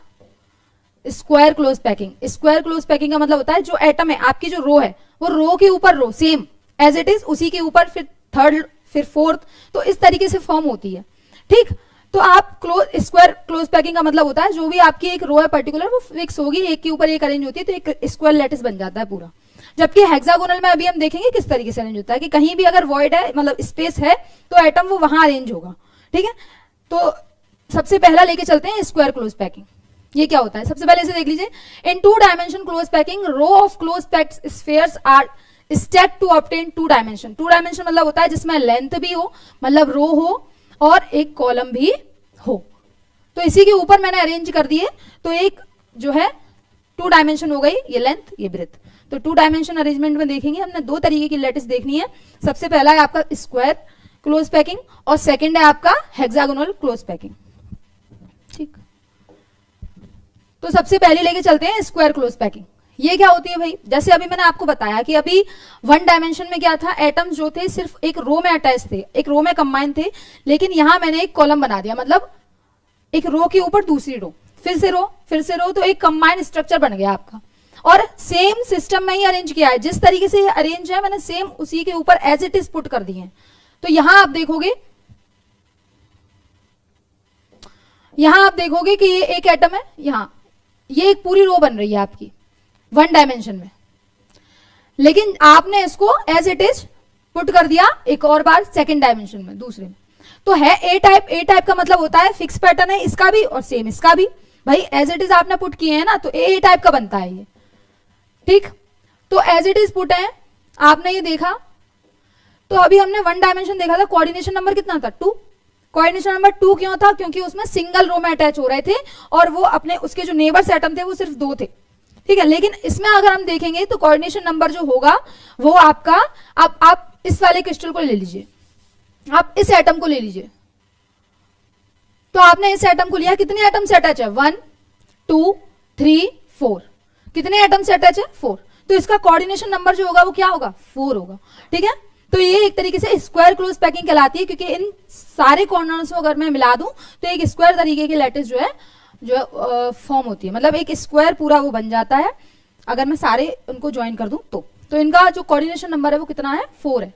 S1: square close packing. Square close packing का मतलब होता है जो एटम है आपकी जो रो है वो रो के ऊपर रो सेम एज इट इज, उसी के ऊपर फिर 3rd फिर 4th, तो इस तरीके से फॉर्म होती है, ठीक। तो आप स्क्वायर क्लोज पैकिंग का मतलब होता है जो भी आपकी एक रो है पर्टिकुलर वो फिक्स होगी, एक के ऊपर एक अरेंज होती है, तो एक स्क्वायर लैटिस बन जाता है पूरा। जबकि हेक्सागोनल में अभी हम देखेंगे किस तरीके से अरेंज होता है कि कहीं भी अगर वॉइड है, मतलब स्पेस है, तो एटम वो वहां अरेंज होगा, ठीक है। तो सबसे पहला लेके चलते हैं स्क्वायर क्लोज पैकिंग। ये क्या होता है, सबसे पहले इसे देख लीजिए। In 2 dimension close packing row of close packed spheres are stacked to obtain 2 dimension. 2 dimension मतलब होता है जिसमें लेंथ भी हो, मतलब रो हो, और एक कॉलम भी हो। तो इसी के ऊपर मैंने अरेंज कर दिए, तो एक जो है 2 डायमेंशन हो गई, ये लेंथ ये ब्रेथ। तो 2 डायमेंशन अरेंजमेंट में देखेंगे हमने 2 तरीके की लैटिस देखनी है। सबसे पहला है आपका स्क्वायर क्लोज पैकिंग और सेकंड है आपका हेक्सागोनल क्लोज पैकिंग, ठीक। तो सबसे पहले लेके चलते हैं स्क्वायर क्लोज पैकिंग। ये क्या होती है भाई, जैसे अभी मैंने आपको बताया कि अभी 1 डायमेंशन में क्या था, एटम्स जो थे सिर्फ एक रो में अटैच थे, एक रो में कंबाइन थे, लेकिन यहां मैंने एक कॉलम बना दिया, मतलब एक रो के ऊपर दूसरी रो, फिर से रो, फिर से रो, तो एक कंबाइंड स्ट्रक्चर बन गया आपका। और सेम सिस्टम में ही अरेंज किया है, जिस तरीके से अरेंज है मैंने सेम उसी के ऊपर एज इट इज पुट कर दिए हैं। तो यहां आप देखोगे, यहां आप देखोगे कि ये एक एटम है, यहां ये एक पूरी रो बन रही है आपकी 1 डायमेंशन में, लेकिन आपने इसको एज इट इज पुट कर दिया एक और बार 2nd डायमेंशन में, दूसरे में। तो है ए टाइप। ए टाइप का मतलब होता है फिक्स पैटर्न है इसका भी और सेम इसका भी, भाई एज इट इज आपने पुट किए हैं ना, तो ए टाइप का बनता है ये, ठीक। तो एज इट इज पुट है, आपने ये देखा। तो अभी हमने 1 डायमेंशन देखा था, कोऑर्डिनेशन नंबर कितना था, 2। कोऑर्डिनेशन नंबर 2 क्यों था, क्योंकि उसमें सिंगल रो में अटैच हो रहे थे और वो अपने उसके जो नेबर्स एटम थे वो सिर्फ 2 थे, ठीक है। लेकिन इसमें अगर हम देखेंगे तो कोऑर्डिनेशन नंबर जो होगा वो आपका, आप इस वाले क्रिस्टल को ले लीजिए, आप इस एटम को ले लीजिए। तो आपने इस एटम को लिया, कितने एटम से अटैच है, 1 2 3 4, कितने एटम से अटैच है, 4। तो इसका कोऑर्डिनेशन नंबर जो होगा वो क्या होगा, 4 होगा। ठीक है, तो ये एक तरीके से स्क्वायर क्लोज पैकिंग कहलाती है, क्योंकि इन सारे कॉर्नर्स को अगर मैं मिला दूं तो एक स्क्वायर तरीके की लैटिस जो है फॉर्म होती है, मतलब एक स्क्वायर पूरा वो बन जाता है अगर मैं सारे उनको ज्वाइन कर दूं तो इनका जो कोऑर्डिनेशन नंबर है वो कितना है, 4 है।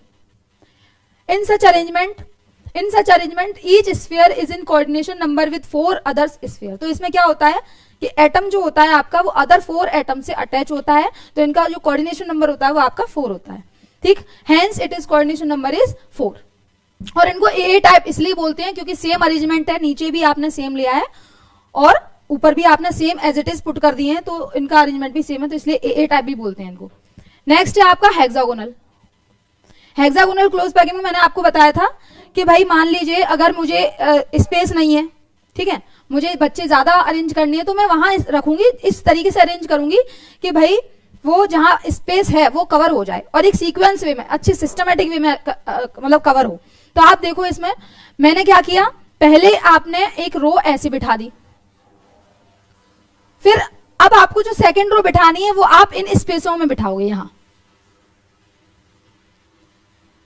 S1: In such arrangement each sphere is in coordination number with 4 other sphere. तो इसमें क्या होता है कि एटम जो होता है आपका वो अदर 4 एटम से अटैच होता है, तो इनका जो कोऑर्डिनेशन नंबर होता है वो आपका 4 होता है। ठीक, hence it is coordination number is 4। और इनको ए टाइप इसलिए बोलते हैं क्योंकि सेम अरेंजमेंट है, नीचे भी आपने सेम लिया है और ऊपर भी आपने same as it is put कर दिए हैं, तो इनका अरेंजमेंट भी सेम है, तो इसलिए ए टाइप भी बोलते हैं इनको। नेक्स्ट है आपका हेक्सागोनल। हेक्सागोनल क्लोज पैकिंग में मैंने आपको बताया था कि भाई मान लीजिए अगर मुझे स्पेस नहीं है, ठीक है, मुझे बच्चे ज्यादा अरेंज करनी है, तो मैं वहां रखूंगी, इस तरीके से अरेंज करूंगी कि भाई वो जहां स्पेस है वो कवर हो जाए और एक सीक्वेंस वे में, अच्छी सिस्टमेटिक वे में मतलब कवर हो। तो आप देखो इसमें मैंने क्या किया, पहले आपने एक रो ऐसे बिठा दी, फिर अब आपको जो सेकंड रो बिठानी है वो आप इन स्पेसों में बिठाओगे, यहां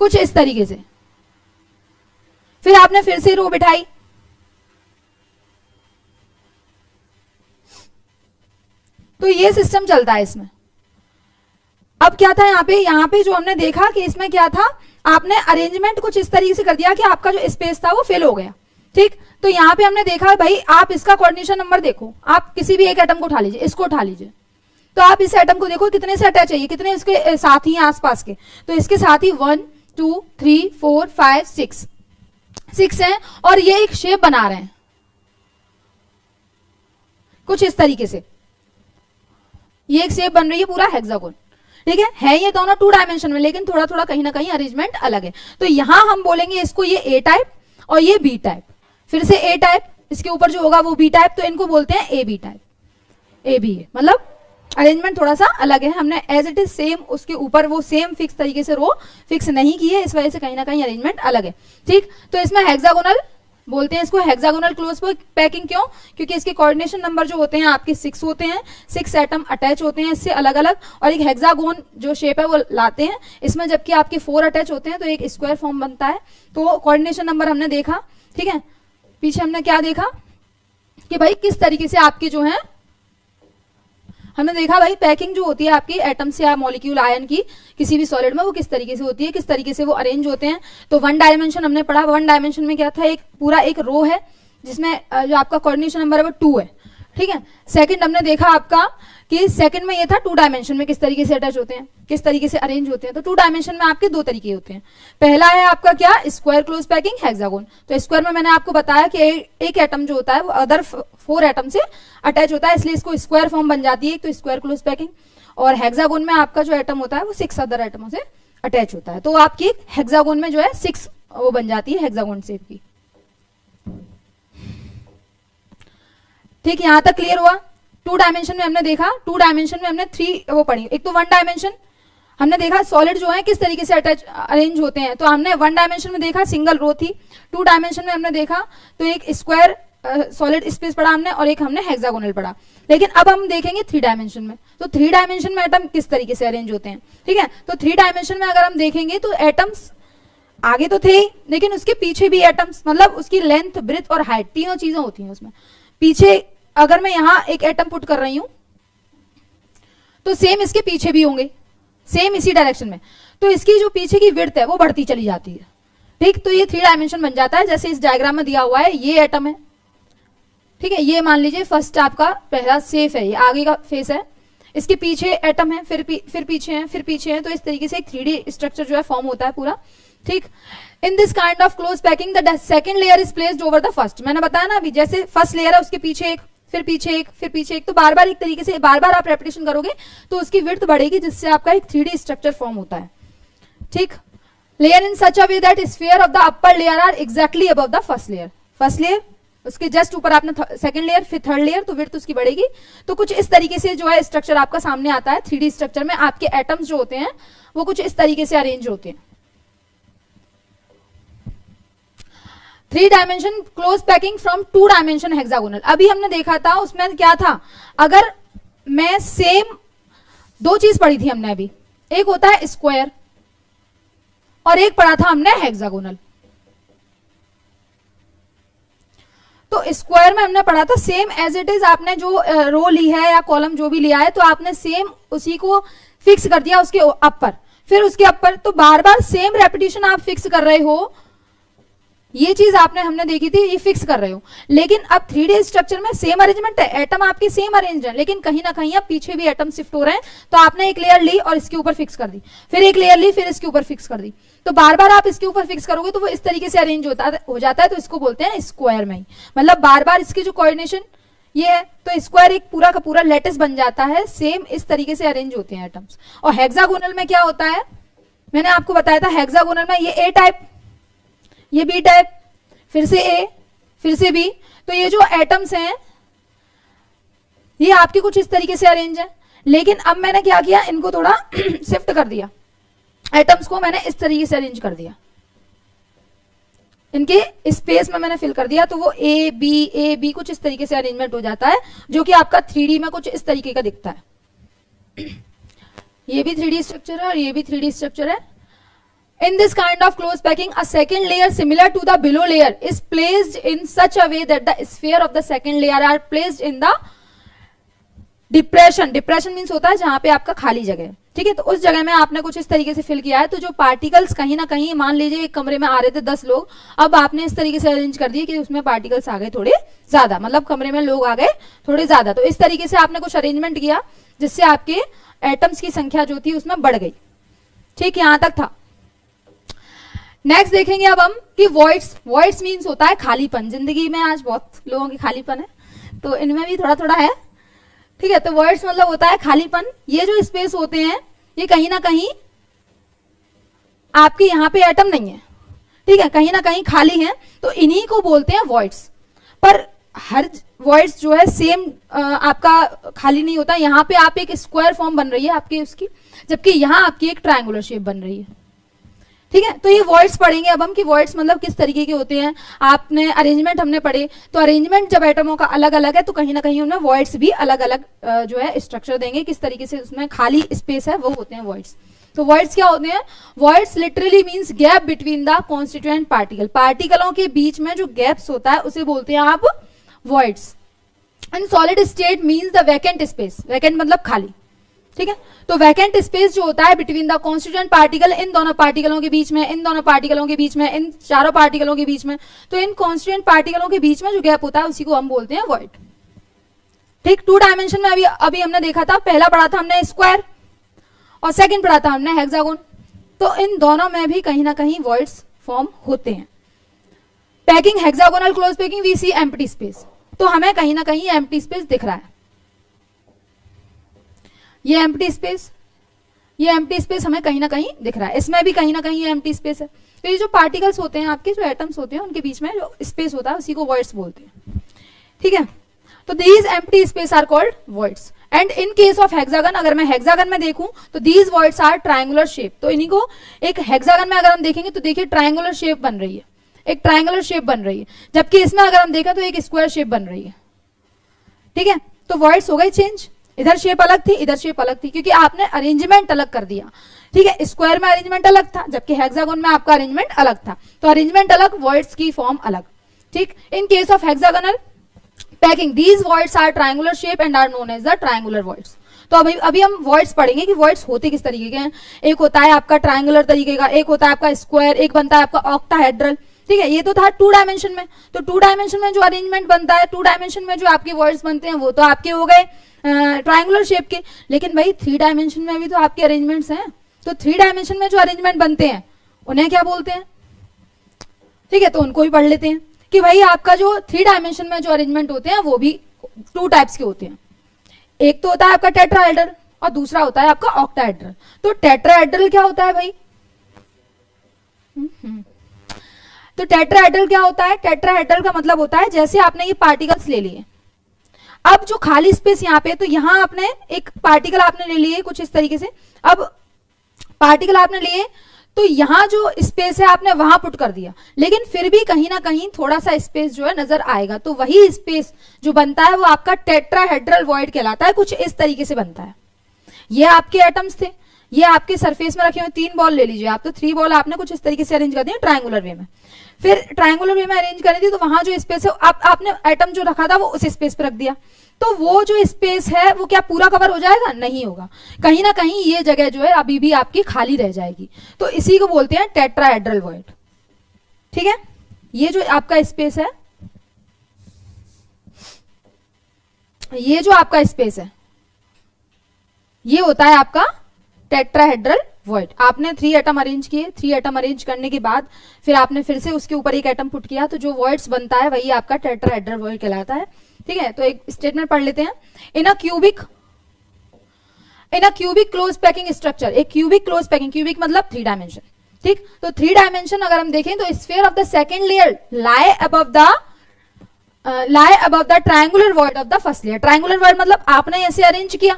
S1: कुछ इस तरीके से, फिर आपने फिर से रो बिठाई, तो ये सिस्टम चलता है इसमें। अब क्या था यहाँ पे जो हमने देखा कि इसमें क्या था, आपने अरेंजमेंट कुछ इस तरीके से कर दिया कि आपका जो स्पेस था वो फिल हो गया। ठीक, तो यहाँ पे हमने देखा भाई आप इसका कोऑर्डिनेशन नंबर देखो, आप किसी भी एक एटम को उठा लीजिए, इसको उठा लीजिए, तो आप इस एटम को देखो कितने से अटैच है, कितने इसके साथी हैं आसपास के, तो इसके साथी 1 2 3 4 5 6 हैं और ये एक शेप बना रहे हैं कुछ इस तरीके से, ये एक शेप बन रही है पूरा हेक्सागोन। ठीक है ये दोनों 2 डायमेंशन में, लेकिन थोड़ा थोड़ा कहीं ना कहीं अरेंजमेंट अलग है। तो यहां हम बोलेंगे इसको ये ए टाइप और ये बी टाइप, फिर से ए टाइप, इसके ऊपर जो होगा वो बी टाइप, तो इनको बोलते हैं A B type, A B है, मतलब अरेंजमेंट थोड़ा सा अलग है, हमने एज इट इज सेम उसके ऊपर वो सेम फिक्स तरीके से रो फिक्स नहीं की है, इस वजह से कहीं ना कहीं अरेंजमेंट अलग है। ठीक, तो इसमें हेक्सागोनल बोलते हैं इसको, हेक्सागोनल क्लोज पैकिंग क्यों, क्योंकि इसके कोऑर्डिनेशन नंबर जो होते हैं आपके 6 होते हैं, 6 एटम अटैच होते हैं इससे अलग अलग, और एक हेक्सागोन जो शेप है वो लाते हैं इसमें, जबकि आपके 4 अटैच होते हैं तो एक स्क्वायर फॉर्म बनता है। तो कोऑर्डिनेशन नंबर हमने देखा। ठीक है, पीछे हमने क्या देखा कि भाई किस तरीके से आपके जो है, हमने देखा भाई पैकिंग जो होती है आपकी एटम्स या मॉलिक्यूल आयन की किसी भी सॉलिड में वो किस तरीके से होती है, किस तरीके से वो अरेंज होते हैं। तो 1 डायमेंशन हमने पढ़ा, 1 डायमेंशन में क्या था, एक पूरा एक रो है जिसमें जो आपका कोऑर्डिनेशन नंबर है वो 2 है। ठीक है, सेकंड हमने देखा आपका कि सेकंड में ये था 2 डायमेंशन में किस तरीके से अटैच होते हैं, किस तरीके से अरेंज होते हैं। तो 2 डायमेंशन में आपके 2 तरीके होते हैं, पहला है आपका क्या, स्क्वायर क्लोज पैकिंग हेक्सागोन। तो स्क्वायर में मैंने आपको बताया कि एक एटम जो होता है वो अदर 4 एटम से अटैच होता है, इसलिए इसको स्क्वायर फॉर्म बन जाती है, तो स्क्वायर क्लोज पैकिंग। और हेक्सागोन में आपका जो एटम होता है वो 6 अदर एटमों से अटैच होता है, तो आपकी हेक्सागोन में जो है 6 वो बन जाती है हेक्सागोन शेप की। ठीक, यहां तक क्लियर हुआ। 2 डायमेंशन में हमने देखा, 2 डायमेंशन में हमने 3 वो पढ़ी, एक तो 1 डायमेंशन हमने देखा सॉलिड जो है किस तरीके से अटैच अरेंज होते हैं, तो हमने 1 डायमेंशन में देखा सिंगल रो थी, 2 डायमेंशन में हमने देखा तो एक स्क्वायर सॉलिड स्पेस पढ़ा हमने और एक हमने हेक्सागोनल पढ़ा। लेकिन अब हम देखेंगे 3 डायमेंशन में, तो 3 डायमेंशन में एटम किस तरीके से अरेंज होते हैं। ठीक है, तो 3 डायमेंशन में अगर हम देखेंगे तो एटम्स आगे तो थे लेकिन उसके पीछे भी एटम्स, मतलब उसकी लेंथ ब्रेथ और हाइट तीनों चीजें होती हैं उसमें। पीछे अगर मैं यहां एक एटम पुट कर रही हूं तो सेम इसके पीछे भी होंगे, सेम इसी डायरेक्शन में, तो इसकी जो पीछे की विड्थ है वो बढ़ती चली जाती है। ठीक, तो ये 3 डायमेंशन बन जाता है, जैसे इस डायग्राम में दिया हुआ है, ये एटम है। ठीक है, ये मान लीजिए फर्स्ट आपका पहला सेफ है, ये आगे का फेस है, इसके पीछे एटम है, फिर पीछे है, फिर पीछे है, तो इस तरीके से एक 3D स्ट्रक्चर जो है फॉर्म होता है पूरा। ठीक, in this kind of close packing the second layer is placed over the first. मैंने बताया ना अभी, जैसे फर्स्ट लेयर है उसके पीछे एक, फिर पीछे एक, फिर पीछे एक, तो बार बार एक तरीके से बार बार आप रेपिटेशन करोगे तो उसकी विड्थ बढ़ेगी, जिससे आपका एक 3D स्ट्रक्चर फॉर्म होता है। ठीक, layer in such a way that sphere of the upper layer are exactly above the first layer. First layer उसके जस्ट ऊपर आपने सेकंड लेयर, फिर थर्ड लेयर, तो विड्थ उसकी बढ़ेगी। तो कुछ इस तरीके से जो है स्ट्रक्चर आपका सामने आता है 3D स्ट्रक्चर में। आपके एटम्स जो होते हैं वो कुछ इस तरीके से अरेंज होते हैं। 3 dimension close packing from 2 dimension hexagonal. अभी हमने देखा था उसमें क्या था, अगर मैं सेम दो चीज पढ़ी थी हमने अभी, एक होता है स्क्वायर और एक पढ़ा था हमने हेक्सागोनल। तो स्क्वायर में हमने पढ़ा था सेम एज इट इज, आपने जो रो ली है या कॉलम जो भी लिया है तो आपने सेम उसी को फिक्स कर दिया उसके अपर, फिर उसके अपर, तो बार बार सेम रेपिटेशन आप फिक्स कर रहे हो, ये चीज आपने हमने देखी थी, ये फिक्स कर रहे हो। लेकिन अब 3D स्ट्रक्चर में सेम अरेंजमेंट है, एटम आपके सेम अरेंज है, लेकिन कहीं ना कहीं अब पीछे भी एटम शिफ्ट हो रहे हैं, तो आपने एक लेयर ली और इसके ऊपर फिक्स कर दी, फिर एक लेयर ली फिर इसके ऊपर फिक्स कर दी, तो बार बार आप इसके ऊपर फिक्स करोगे तो वो इस तरीके से अरेंज हो जाता है, तो इसको बोलते हैं स्क्वायर में ही, मतलब बार बार इसकी जो कोऑर्डिनेशन ये है, तो स्क्वायर एक पूरा का पूरा लेटिस बन जाता है, सेम इस तरीके से अरेंज होते हैं एटम्स। और हेक्सागोनल में क्या होता है, मैंने आपको बताया था, हेक्सागोनल में ये ए टाइप, ये बी टाइप, फिर से ए, फिर से बी, तो ये जो एटम्स हैं ये आपके कुछ इस तरीके से अरेंज है। लेकिन अब मैंने क्या किया, इनको थोड़ा शिफ्ट कर दिया, एटम्स को मैंने इस तरीके से अरेंज कर दिया, इनके स्पेस में मैंने फिल कर दिया, तो वो ए बी कुछ इस तरीके से अरेंजमेंट हो जाता है, जो कि आपका 3D में कुछ इस तरीके का दिखता है। ये भी 3D स्ट्रक्चर है और ये भी 3D स्ट्रक्चर है। In this kind of close packing, a second layer similar to the below layer is placed in such a way that the sphere of the second layer are placed in the depression. Depression means होता है जहां पे आपका खाली जगह, ठीक है, तो उस जगह में आपने कुछ इस तरीके से फिल किया है, तो जो पार्टिकल्स कहीं ना कहीं, मान लीजिए एक कमरे में आ रहे थे 10 लोग, अब आपने इस तरीके से अरेंज कर दिए कि उसमें पार्टिकल्स आ गए थोड़े ज्यादा, मतलब कमरे में लोग आ गए थोड़े ज्यादा, तो इस तरीके से आपने कुछ अरेंजमेंट किया जिससे आपके एटम्स की संख्या जो थी उसमें बढ़ गई। ठीक, यहां तक था। नेक्स्ट देखेंगे अब हम कि वॉइड्स मीन्स होता है खालीपन। जिंदगी में आज बहुत लोगों की खालीपन है, तो इनमें भी थोड़ा थोड़ा है, ठीक है, तो वॉइड्स मतलब होता है खालीपन। ये जो स्पेस होते हैं ये कहीं ना कहीं आपके यहाँ पे एटम नहीं है, ठीक है, कहीं ना कहीं खाली है, तो इन्हीं को बोलते हैं वॉइड्स। पर हर वॉइड्स जो है सेम आपका खाली नहीं होता, यहाँ पे आप एक स्क्वायर फॉर्म बन रही है आपकी उसकी, जबकि यहाँ आपकी एक ट्रायंगुलर शेप बन रही है, ठीक है। तो ये वॉइड्स पढ़ेंगे अब हम कि वॉइड्स मतलब किस तरीके के होते हैं। आपने अरेंजमेंट हमने पढ़े, तो अरेंजमेंट जब एटमों का अलग अलग है तो कहीं ना कहीं उनमें वॉइड्स भी अलग अलग जो है स्ट्रक्चर देंगे, किस तरीके से उसमें खाली स्पेस है वो होते हैं वॉइड्स। तो वॉइड्स क्या होते हैं, voids literally means gap between the constituent particle, पार्टिकलों के बीच में जो गैप्स होता है उसे बोलते हैं आप voids. And solid state means the vacant space, vacant मतलब खाली, ठीक है। तो वैकेंट स्पेस जो होता है बिटवीन द कॉन्स्टिट्यूएंट पार्टिकल, इन दोनों पार्टिकलों के बीच में, इन दोनों पार्टिकलों के बीच में, इन चारों पार्टिकलों के बीच में, तो इन कॉन्स्टिट्यूएंट पार्टिकलों के बीच में जो गैप होता है उसी को हम बोलते हैं वॉइड। ठीक, 2 डायमेंशन में अभी हमने देखा था, पहला पढ़ा था हमने स्क्वायर और सेकंड पढ़ा था हमने हेक्सागोन, तो इन दोनों में भी कहीं ना कहीं वॉइड्स फॉर्म होते हैं। Packing hexagonal close packing we see empty space, तो हमें कहीं ना कहीं एम्प्टी स्पेस दिख रहा है, ये एम्प्टी स्पेस हमें कहीं ना कहीं दिख रहा है, इसमें भी कहीं ना कहीं ये एम्प्टी स्पेस है। तो ये जो पार्टिकल्स होते हैं आपके, जो एटम्स होते हैं, उनके बीच में जो स्पेस होता है उसी को वॉइड्स बोलते हैं, ठीक है। तो these empty space are called voids. And in case of hexagon, अगर मैं हेक्सागन में देखूं तो these voids are triangular shape, तो इन्हीं को एक हेक्सागन में अगर हम देखेंगे तो देखिए ट्रायंगुलर शेप बन रही है, एक ट्रायंगुलर शेप बन रही है, जबकि इसमें अगर हम देखें तो एक स्क्वायर शेप बन रही है, ठीक है। तो वॉइड्स हो गई चेंज, इधर शेप अलग थी, इधर शेप अलग थी, क्योंकि आपने अरेंजमेंट अलग कर दिया, ठीक है। स्क्वायर में अरेंजमेंट अलग था, जबकि हेक्सागोन में आपका अरेंजमेंट अलग था, तो अरेंजमेंट अलग, वॉइड्स की फॉर्म अलग, ठीक। In case of hexagonal packing these voids are triangular shape and are known as the triangular voids. तो अभी हम वॉइड्स पढ़ेंगे कि वॉइड्स होते किस तरीके के हैं। एक होता है आपका ट्रायंगुलर तरीके का, एक होता है आपका स्क्वायर, एक बनता है आपका ऑक्टाहेड्रल, ठीक है। ये तो था 2 डायमेंशन में, तो 2 डायमेंशन में जो अरेंजमेंट बनता है, 2 डायमेंशन में जो आपके वॉइड्स बनते हैं वो तो आपके हो गए ट्रायंगुलर शेप के, लेकिन भाई 3 डायमेंशन में भी तो आपके अरेंजमेंट्स हैं, तो 3 डायमेंशन में जो अरेंजमेंट बनते हैं उन्हें क्या बोलते हैं, ठीक है। तो उनको भी पढ़ लेते हैं कि भाई आपका जो 3 डायमेंशन में जो अरेंजमेंट होते हैं वो भी 2 टाइप्स के होते हैं। एक तो होता है आपका टेट्राहेड्रल और दूसरा होता है आपका ऑक्टाहेड्रल। तो टेट्राहेड्रल क्या होता है भाई, तो टेट्राहेड्रल क्या होता है, टेट्राहेड्रल का मतलब होता है जैसे आपने ये पार्टिकल्स ले लिए, अब जो खाली स्पेस यहाँ पे, तो यहाँ आपने एक पार्टिकल आपने ले लिए कुछ इस तरीके से, अब पार्टिकल आपने लिए तो यहाँ जो स्पेस है आपने वहां पुट कर दिया, लेकिन फिर भी कहीं ना कहीं थोड़ा सा स्पेस जो है नजर आएगा, तो वही स्पेस जो बनता है वो आपका टेट्राहेड्रल वॉइड कहलाता है, कुछ इस तरीके से बनता है। ये आपके एटम्स थे, ये आपके सरफेस में रखे हुए 3 बॉल ले लीजिए आप, तो 3 बॉल आपने कुछ इस तरीके से अरेंज कर दिया ट्रायंगुलर वे में। फिर ट्रायंगुलर वे में अरेंज करी थी, तो वहां जो स्पेस है आपने एटम जो रखा था वो उस स्पेस पे रख दिया, तो वो जो स्पेस है वो क्या पूरा कवर हो जाएगा? नहीं होगा, कहीं ना कहीं ये जगह जो है अभी भी आपकी खाली रह जाएगी। तो इसी को बोलते हैं टेट्राहेड्रल वॉइड। ठीक है, ये जो आपका स्पेस है, ये जो आपका स्पेस है ये होता है आपका टेट्राहेड्रल वॉइड। आपने 3 एटम अरेंज किए, 3 एटम अरेंज करने के बाद फिर आपने फिर से उसके ऊपर एक एटम पुट किया, तो जो वॉइड्स बनता है वही आपका टेट्राहेड्रल वॉइड कहलाता है। ठीक है, तो एक स्टेटमेंट पढ़ लेते हैं। In a cubic close packing structure, एक क्यूबिक क्लोज पैकिंग, क्यूबिक मतलब 3 डायमेंशन। ठीक, तो 3 डायमेंशन अगर हम देखें तो sphere of the second layer lie above the triangular void of the first layer. Triangular void मतलब आपने ऐसे अरेंज किया,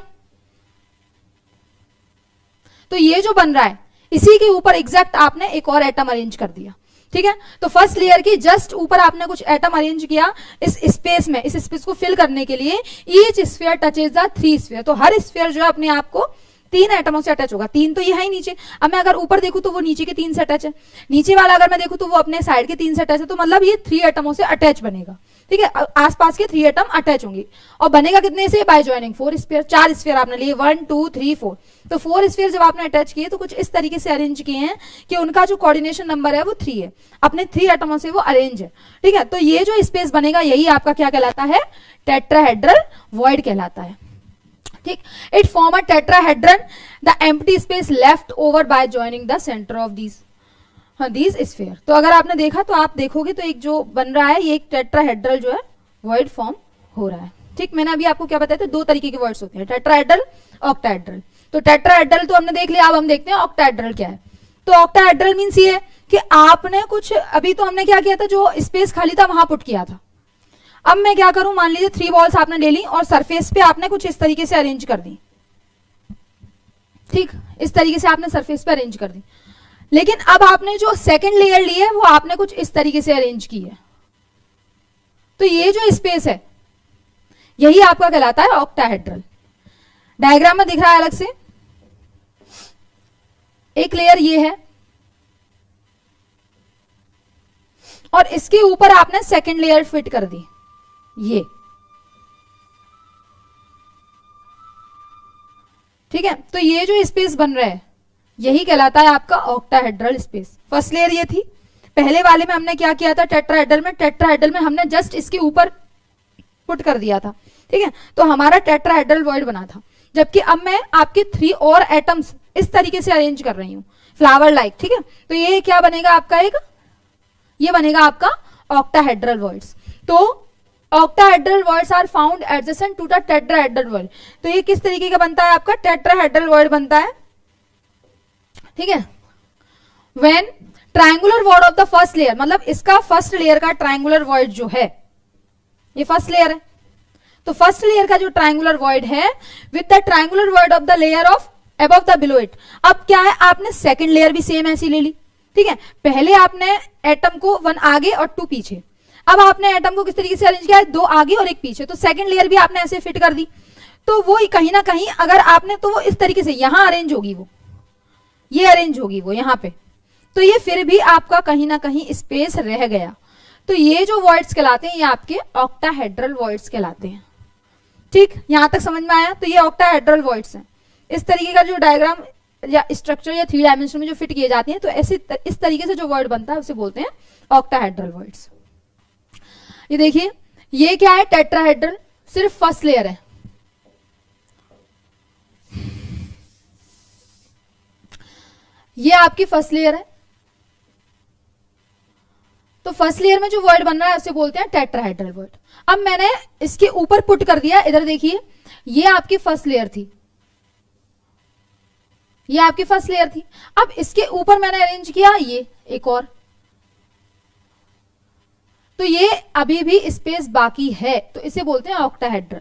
S1: तो ये जो बन रहा है इसी के ऊपर एग्जैक्ट आपने एक और एटम अरेंज कर दिया। ठीक है, तो फर्स्ट लेयर की जस्ट ऊपर आपने कुछ एटम अरेंज किया इस स्पेस में, इस स्पेस को फिल करने के लिए। Each sphere touches the 3 sphere, तो हर स्फीयर जो है अपने आप को 3 एटमों से अटैच होगा। 3 तो ये है ही नीचे, अब मैं अगर ऊपर देखूं तो वो नीचे के 3 से अटैच है, नीचे वाला अगर मैं देखूं तो वो अपने साइड के 3 से अटैच है, तो मतलब ये 3 एटमों से अटैच बनेगा। ठीक है, आसपास के 3 एटम अटैच होंगे और बनेगा कितने से? By joining 4 sphere. 4 स्फीयर आपने लिए, 1 2 3 4, तो 4 स्फीयर जब आपने अटैच किए तो कुछ इस तरीके से अरेंज किए हैं कि उनका जो कोऑर्डिनेशन नंबर है वो 3 है, अपने 3 एटमों से वो अरेंज है। ठीक है, तो ये जो स्पेस बनेगा यही आपका क्या कहलाता है? टेट्राहेड्रल वॉइड कहलाता है। ठीक, it form a tetrahedron the empty space left over by joining the centre of these sphere. तो अगर आपने देखा तो आप देखोगे तो एक जो बन रहा है ये एक टेट्राहेड्रल जो है वॉइड फॉर्म हो रहा है। ठीक, मैंने अभी आपको क्या बताया था? 2 तरीके के वर्ड्स होते हैं, टेट्राहेड्रल, ऑक्टाहेड्रल। तो टेट्राहेड्रल तो हमने देख लिया, अब हम देखते हैं ऑक्टाहेड्रल क्या है। तो ऑक्टाहेड्रल मींस ये है कि आपने कुछ, अभी तो हमने क्या किया था, जो स्पेस खाली था वहां पुट किया था। अब मैं क्या करूं, मान लीजिए 3 बॉल्स आपने ले ली और सरफेस पे आपने कुछ इस तरीके से अरेंज कर दी। ठीक, इस तरीके से आपने सरफेस पे अरेंज कर दी, लेकिन अब आपने जो सेकंड लेयर ली है वो आपने कुछ इस तरीके से अरेंज की है, तो ये जो स्पेस है यही आपका कहलाता है ऑक्टाहेड्रल। डायग्राम में दिख रहा है अलग से, एक लेयर ये है और इसके ऊपर आपने सेकंड लेयर फिट कर दी ये। ठीक है, तो ये जो स्पेस बन रहा है यही कहलाता है आपका ऑक्टाहेड्रल स्पेस। फर्स्ट लेयर ये थी, पहले वाले में हमने क्या किया था? टेट्राहेड्रल में हमने जस्ट इसके ऊपर पुट कर दिया था। ठीक है, तो हमारा टेट्राहेड्रल वॉइड बना था, जबकि अब मैं आपके 3 और एटम्स इस तरीके से अरेंज कर रही हूं, फ्लावर लाइक। ठीक है, तो ये क्या बनेगा आपका? ये बनेगा आपका ऑक्टाहेड्रल वॉइड्स। तो octahedral voids are found adjacent to the tetrahedral void. तो ये किस तरीके का बनता है? आपका टेट्राहेड्रल वॉइड बनता है। ठीक है, when triangular void of the first layer, मतलब इसका फर्स्ट लेयर का ट्रायंगुलर वॉइड जो है, ये फर्स्ट लेयर है, तो फर्स्ट लेयर का जो ट्रायंगुलर वॉइड है with the triangular void of the layer of above the below it. अब क्या है, आपने सेकंड लेयर भी सेम ऐसी ले ली। ठीक है, पहले आपने एटम को 1 आगे और 2 पीछे, अब आपने एटम को किस तरीके से अरेंज किया है? 2 आगे और 1 पीछे, तो सेकंड लेयर भी आपने ऐसे फिट कर दी। तो वो कहीं ना कहीं अगर आपने, तो वो इस तरीके से यहां अरेंज होगी, वो ये अरेंज होगी वो यहां पे, तो ये फिर भी आपका कहीं ना कहीं स्पेस रह गया। तो ये जो वॉइड्स कहलाते हैं ये आपके ऑक्टाहेड्रल वॉइड्स कहलाते हैं। ठीक, यहां तक समझ में आया? तो ये ऑक्टाहेड्रल वॉइड्स हैं। इस तरीके का जो डायग्राम या स्ट्रक्चर या 3 डायमेंशन में जो फिट किए जाते हैं, तो ऐसे इस तरीके से जो वर्ड बनता है उसे बोलते हैं ऑक्टाहेड्रल वॉइड्स। ये देखिए, ये क्या है? टेट्राहेड्रल, सिर्फ फर्स्ट लेयर है। ये आपकी फर्स्ट लेयर है, तो फर्स्ट लेयर में जो वर्ड बन रहा है उसे बोलते हैं टेट्राहेड्रल वर्ड। अब मैंने इसके ऊपर पुट कर दिया, इधर देखिए, ये आपकी फर्स्ट लेयर थी, ये आपकी फर्स्ट लेयर थी। अब इसके ऊपर मैंने अरेंज किया ये एक और, तो ये अभी भी स्पेस बाकी है, तो इसे बोलते हैं ऑक्टाहेड्रल।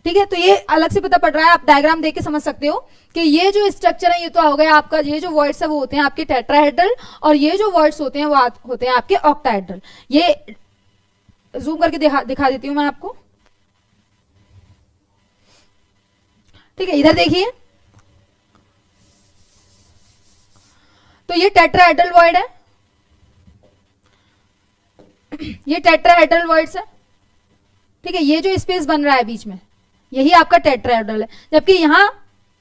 S1: ठीक है, तो ये अलग से पता पड़ रहा है, आप डायग्राम देख के समझ सकते हो कि ये जो स्ट्रक्चर है ये तो हो गया आपका, ये जो वर्ड्स है वो होते हैं आपके टेट्राहेड्रल, और ये जो वर्ड्स होते हैं वो होते हैं आपके ऑक्टाहेड्रल। ये जूम करके दिखा देती हूं मैं आपको। ठीक है, इधर देखिए, तो ये टेट्राहेड्रल वॉइड है, ये टेट्राहेड्रल वॉइड्स है, ठीक है। ये जो स्पेस बन रहा है बीच में यही आपका टेट्राहेड्रल है, जबकि यहां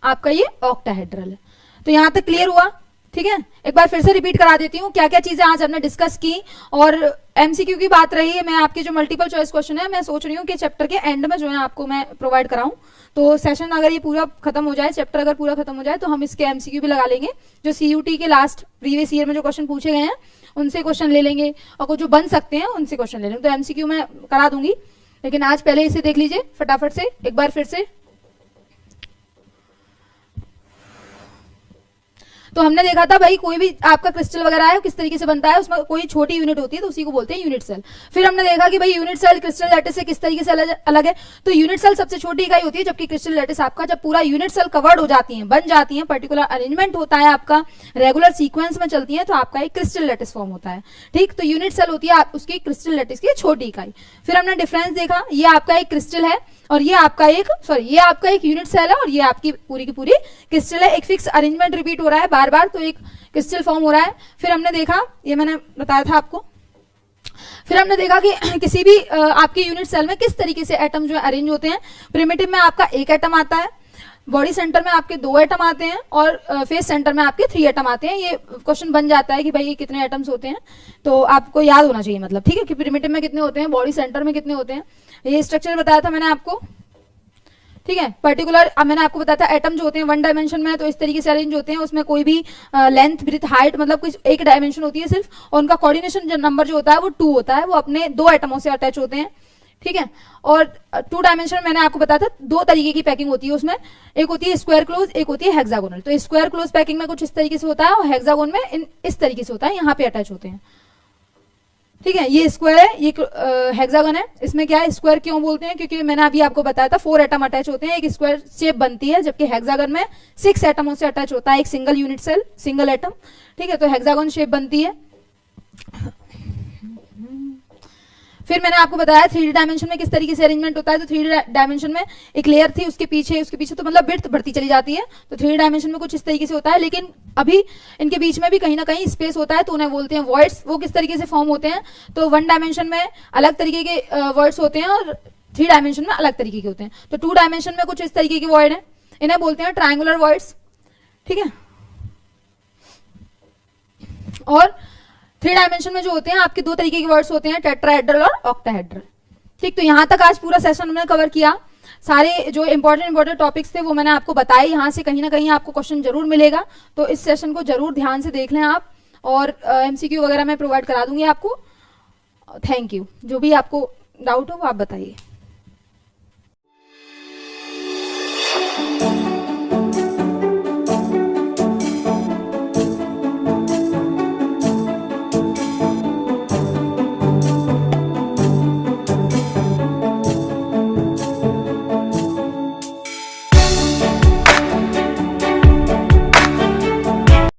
S1: आपका ये ऑक्टाहेड्रल है। तो यहां तक क्लियर हुआ, ठीक है। एक बार फिर से रिपीट करा देती हूँ क्या क्या चीजें आज हमने डिस्कस की। और एमसीक्यू की बात रही है, मैं आपके जो मल्टीपल चॉइस क्वेश्चन है मैं सोच रही हूँ कि चैप्टर के एंड में जो है आपको मैं प्रोवाइड कराऊं। तो सेशन अगर ये पूरा खत्म हो जाए, चैप्टर अगर पूरा खत्म हो जाए, तो हम इसके एमसीक्यू भी लगा लेंगे। जो सीयूटी के लास्ट प्रीवियस ईयर में जो क्वेश्चन पूछे गए हैं उनसे क्वेश्चन ले लेंगे, और जो बन सकते हैं उनसे क्वेश्चन ले लेंगे। तो एमसीक्यू मैं करा दूंगी, लेकिन आज पहले इसे देख लीजिए फटाफट से एक बार फिर से। तो हमने देखा था भाई कोई भी आपका क्रिस्टल वगैरह है किस तरीके से बनता है, उसमें कोई छोटी यूनिट होती है तो उसी को बोलते हैं यूनिट सेल। फिर हमने देखा कि भाई यूनिट सेल क्रिस्टल लैटिस से किस तरीके से अलग है। तो यूनिट सेल सबसे छोटी इकाई होती है, जबकि क्रिस्टल लैटिस आपका जब पूरा यूनिट सेल कवर्ड हो जाती है, बन जाती है, पर्टिकुलर अरेंजमेंट होता है आपका, रेगुलर सीक्वेंस में चलती है, तो आपका एक क्रिस्टल लैटिस फॉर्म होता है, ठीक। तो यूनिट सेल होती है उसकी क्रिस्टल लैटिस की छोटी इकाई। फिर हमने डिफरेंस देखा, ये आपका एक क्रिस्टल है और ये आपका एक यूनिट सेल है और ये आपकी पूरी की पूरी क्रिस्टल है। एक फिक्स अरेंजमेंट रिपीट हो रहा है बार बार, तो एक क्रिस्टल फॉर्म हो रहा है। फिर हमने देखा, ये मैंने बताया था आपको, फिर हमने देखा कि किसी भी आपकी यूनिट सेल में किस तरीके से एटम जो है अरेंज होते हैं। प्रिमिटिव में आपका एक एटम आता है, बॉडी सेंटर में आपके 2 एटम आते हैं और फेस सेंटर में आपके 3 एटम आते हैं। ये क्वेश्चन बन जाता है कि भाई ये कितने एटम्स होते हैं, तो आपको याद होना चाहिए, मतलब ठीक है, कि प्रिमिटिव में कितने होते हैं, बॉडी सेंटर में कितने होते हैं। ये स्ट्रक्चर बताया था मैंने आपको, ठीक है। पर्टिकुलर मैंने आपको बताया था एटम जो होते हैं 1 डायमेंशन में तो इस तरीके से अरेंज होते हैं, उसमें कोई भी लेंथ ब्रेथ हाइट मतलब कुछ एक डायमेंशन होती है सिर्फ, और उनका कोऑर्डिनेशन नंबर जो होता है वो 2 होता है, वो अपने 2 एटमों से अटैच होते हैं, ठीक है। और 2 डायमेंशन मैंने आपको बताया था 2 तरीके की पैकिंग होती है उसमें, एक होती है स्क्वायर क्लोज, एक होती है हेक्सागोनल। तो स्क्वायर क्लोज पैकिंग में कुछ इस तरीके से होता है और हेक्सागोन में इस तरीके से होता है, यहाँ पे अटैच होते हैं, ठीक है। ये स्क्वायर है, ये हेक्सागन है। इसमें क्या है, स्क्वायर क्यों बोलते हैं, क्योंकि मैंने अभी आपको बताया था 4 एटम अटैच होते हैं, एक स्क्वायर शेप बनती है, जबकि हेक्सागन में 6 एटमों से अटैच होता है एक single unit cell, single atom, ठीक है। तो हेक्सागन शेप बनती है। फिर मैंने आपको बताया 3D डायमेंशन में किस तरीके से अरेंजमेंट होता है। तो 3D डायमेंशन में एक लेयर थी, उसके पीछे तो मतलब विड्थ बढ़ती चली जाती है। तो 3D डायमेंशन में कुछ इस तरीके से होता है, लेकिन अभी इनके बीच में भी कहीं ना कहीं स्पेस होता है, तो उन्हें बोलते हैं वॉइड्स। वो किस तरीके से फॉर्म होते हैं, तो 1 डायमेंशन में अलग तरीके के वॉइड्स होते हैं और 3 डायमेंशन में अलग तरीके के होते हैं। तो 2 डायमेंशन में कुछ इस तरीके के वॉइड है, इन्हें बोलते हैं ट्रायंगुलर वॉइड्स, ठीक है। और 3 डायमेंशन में जो होते हैं आपके 2 तरीके के वर्ड्स होते हैं, टेट्राहेड्रल और ऑक्टाहेड्रल, ठीक। तो यहां तक आज पूरा सेशन हमने कवर किया। सारे जो इंपॉर्टेंट टॉपिक्स थे वो मैंने आपको बताए। यहाँ से कहीं ना कहीं आपको क्वेश्चन जरूर मिलेगा, तो इस सेशन को जरूर ध्यान से देख लें आप, और एमसीक्यू वगैरह मैं प्रोवाइड करा दूंगी आपको। Thank you. जो भी आपको डाउट हो वो आप बताइए।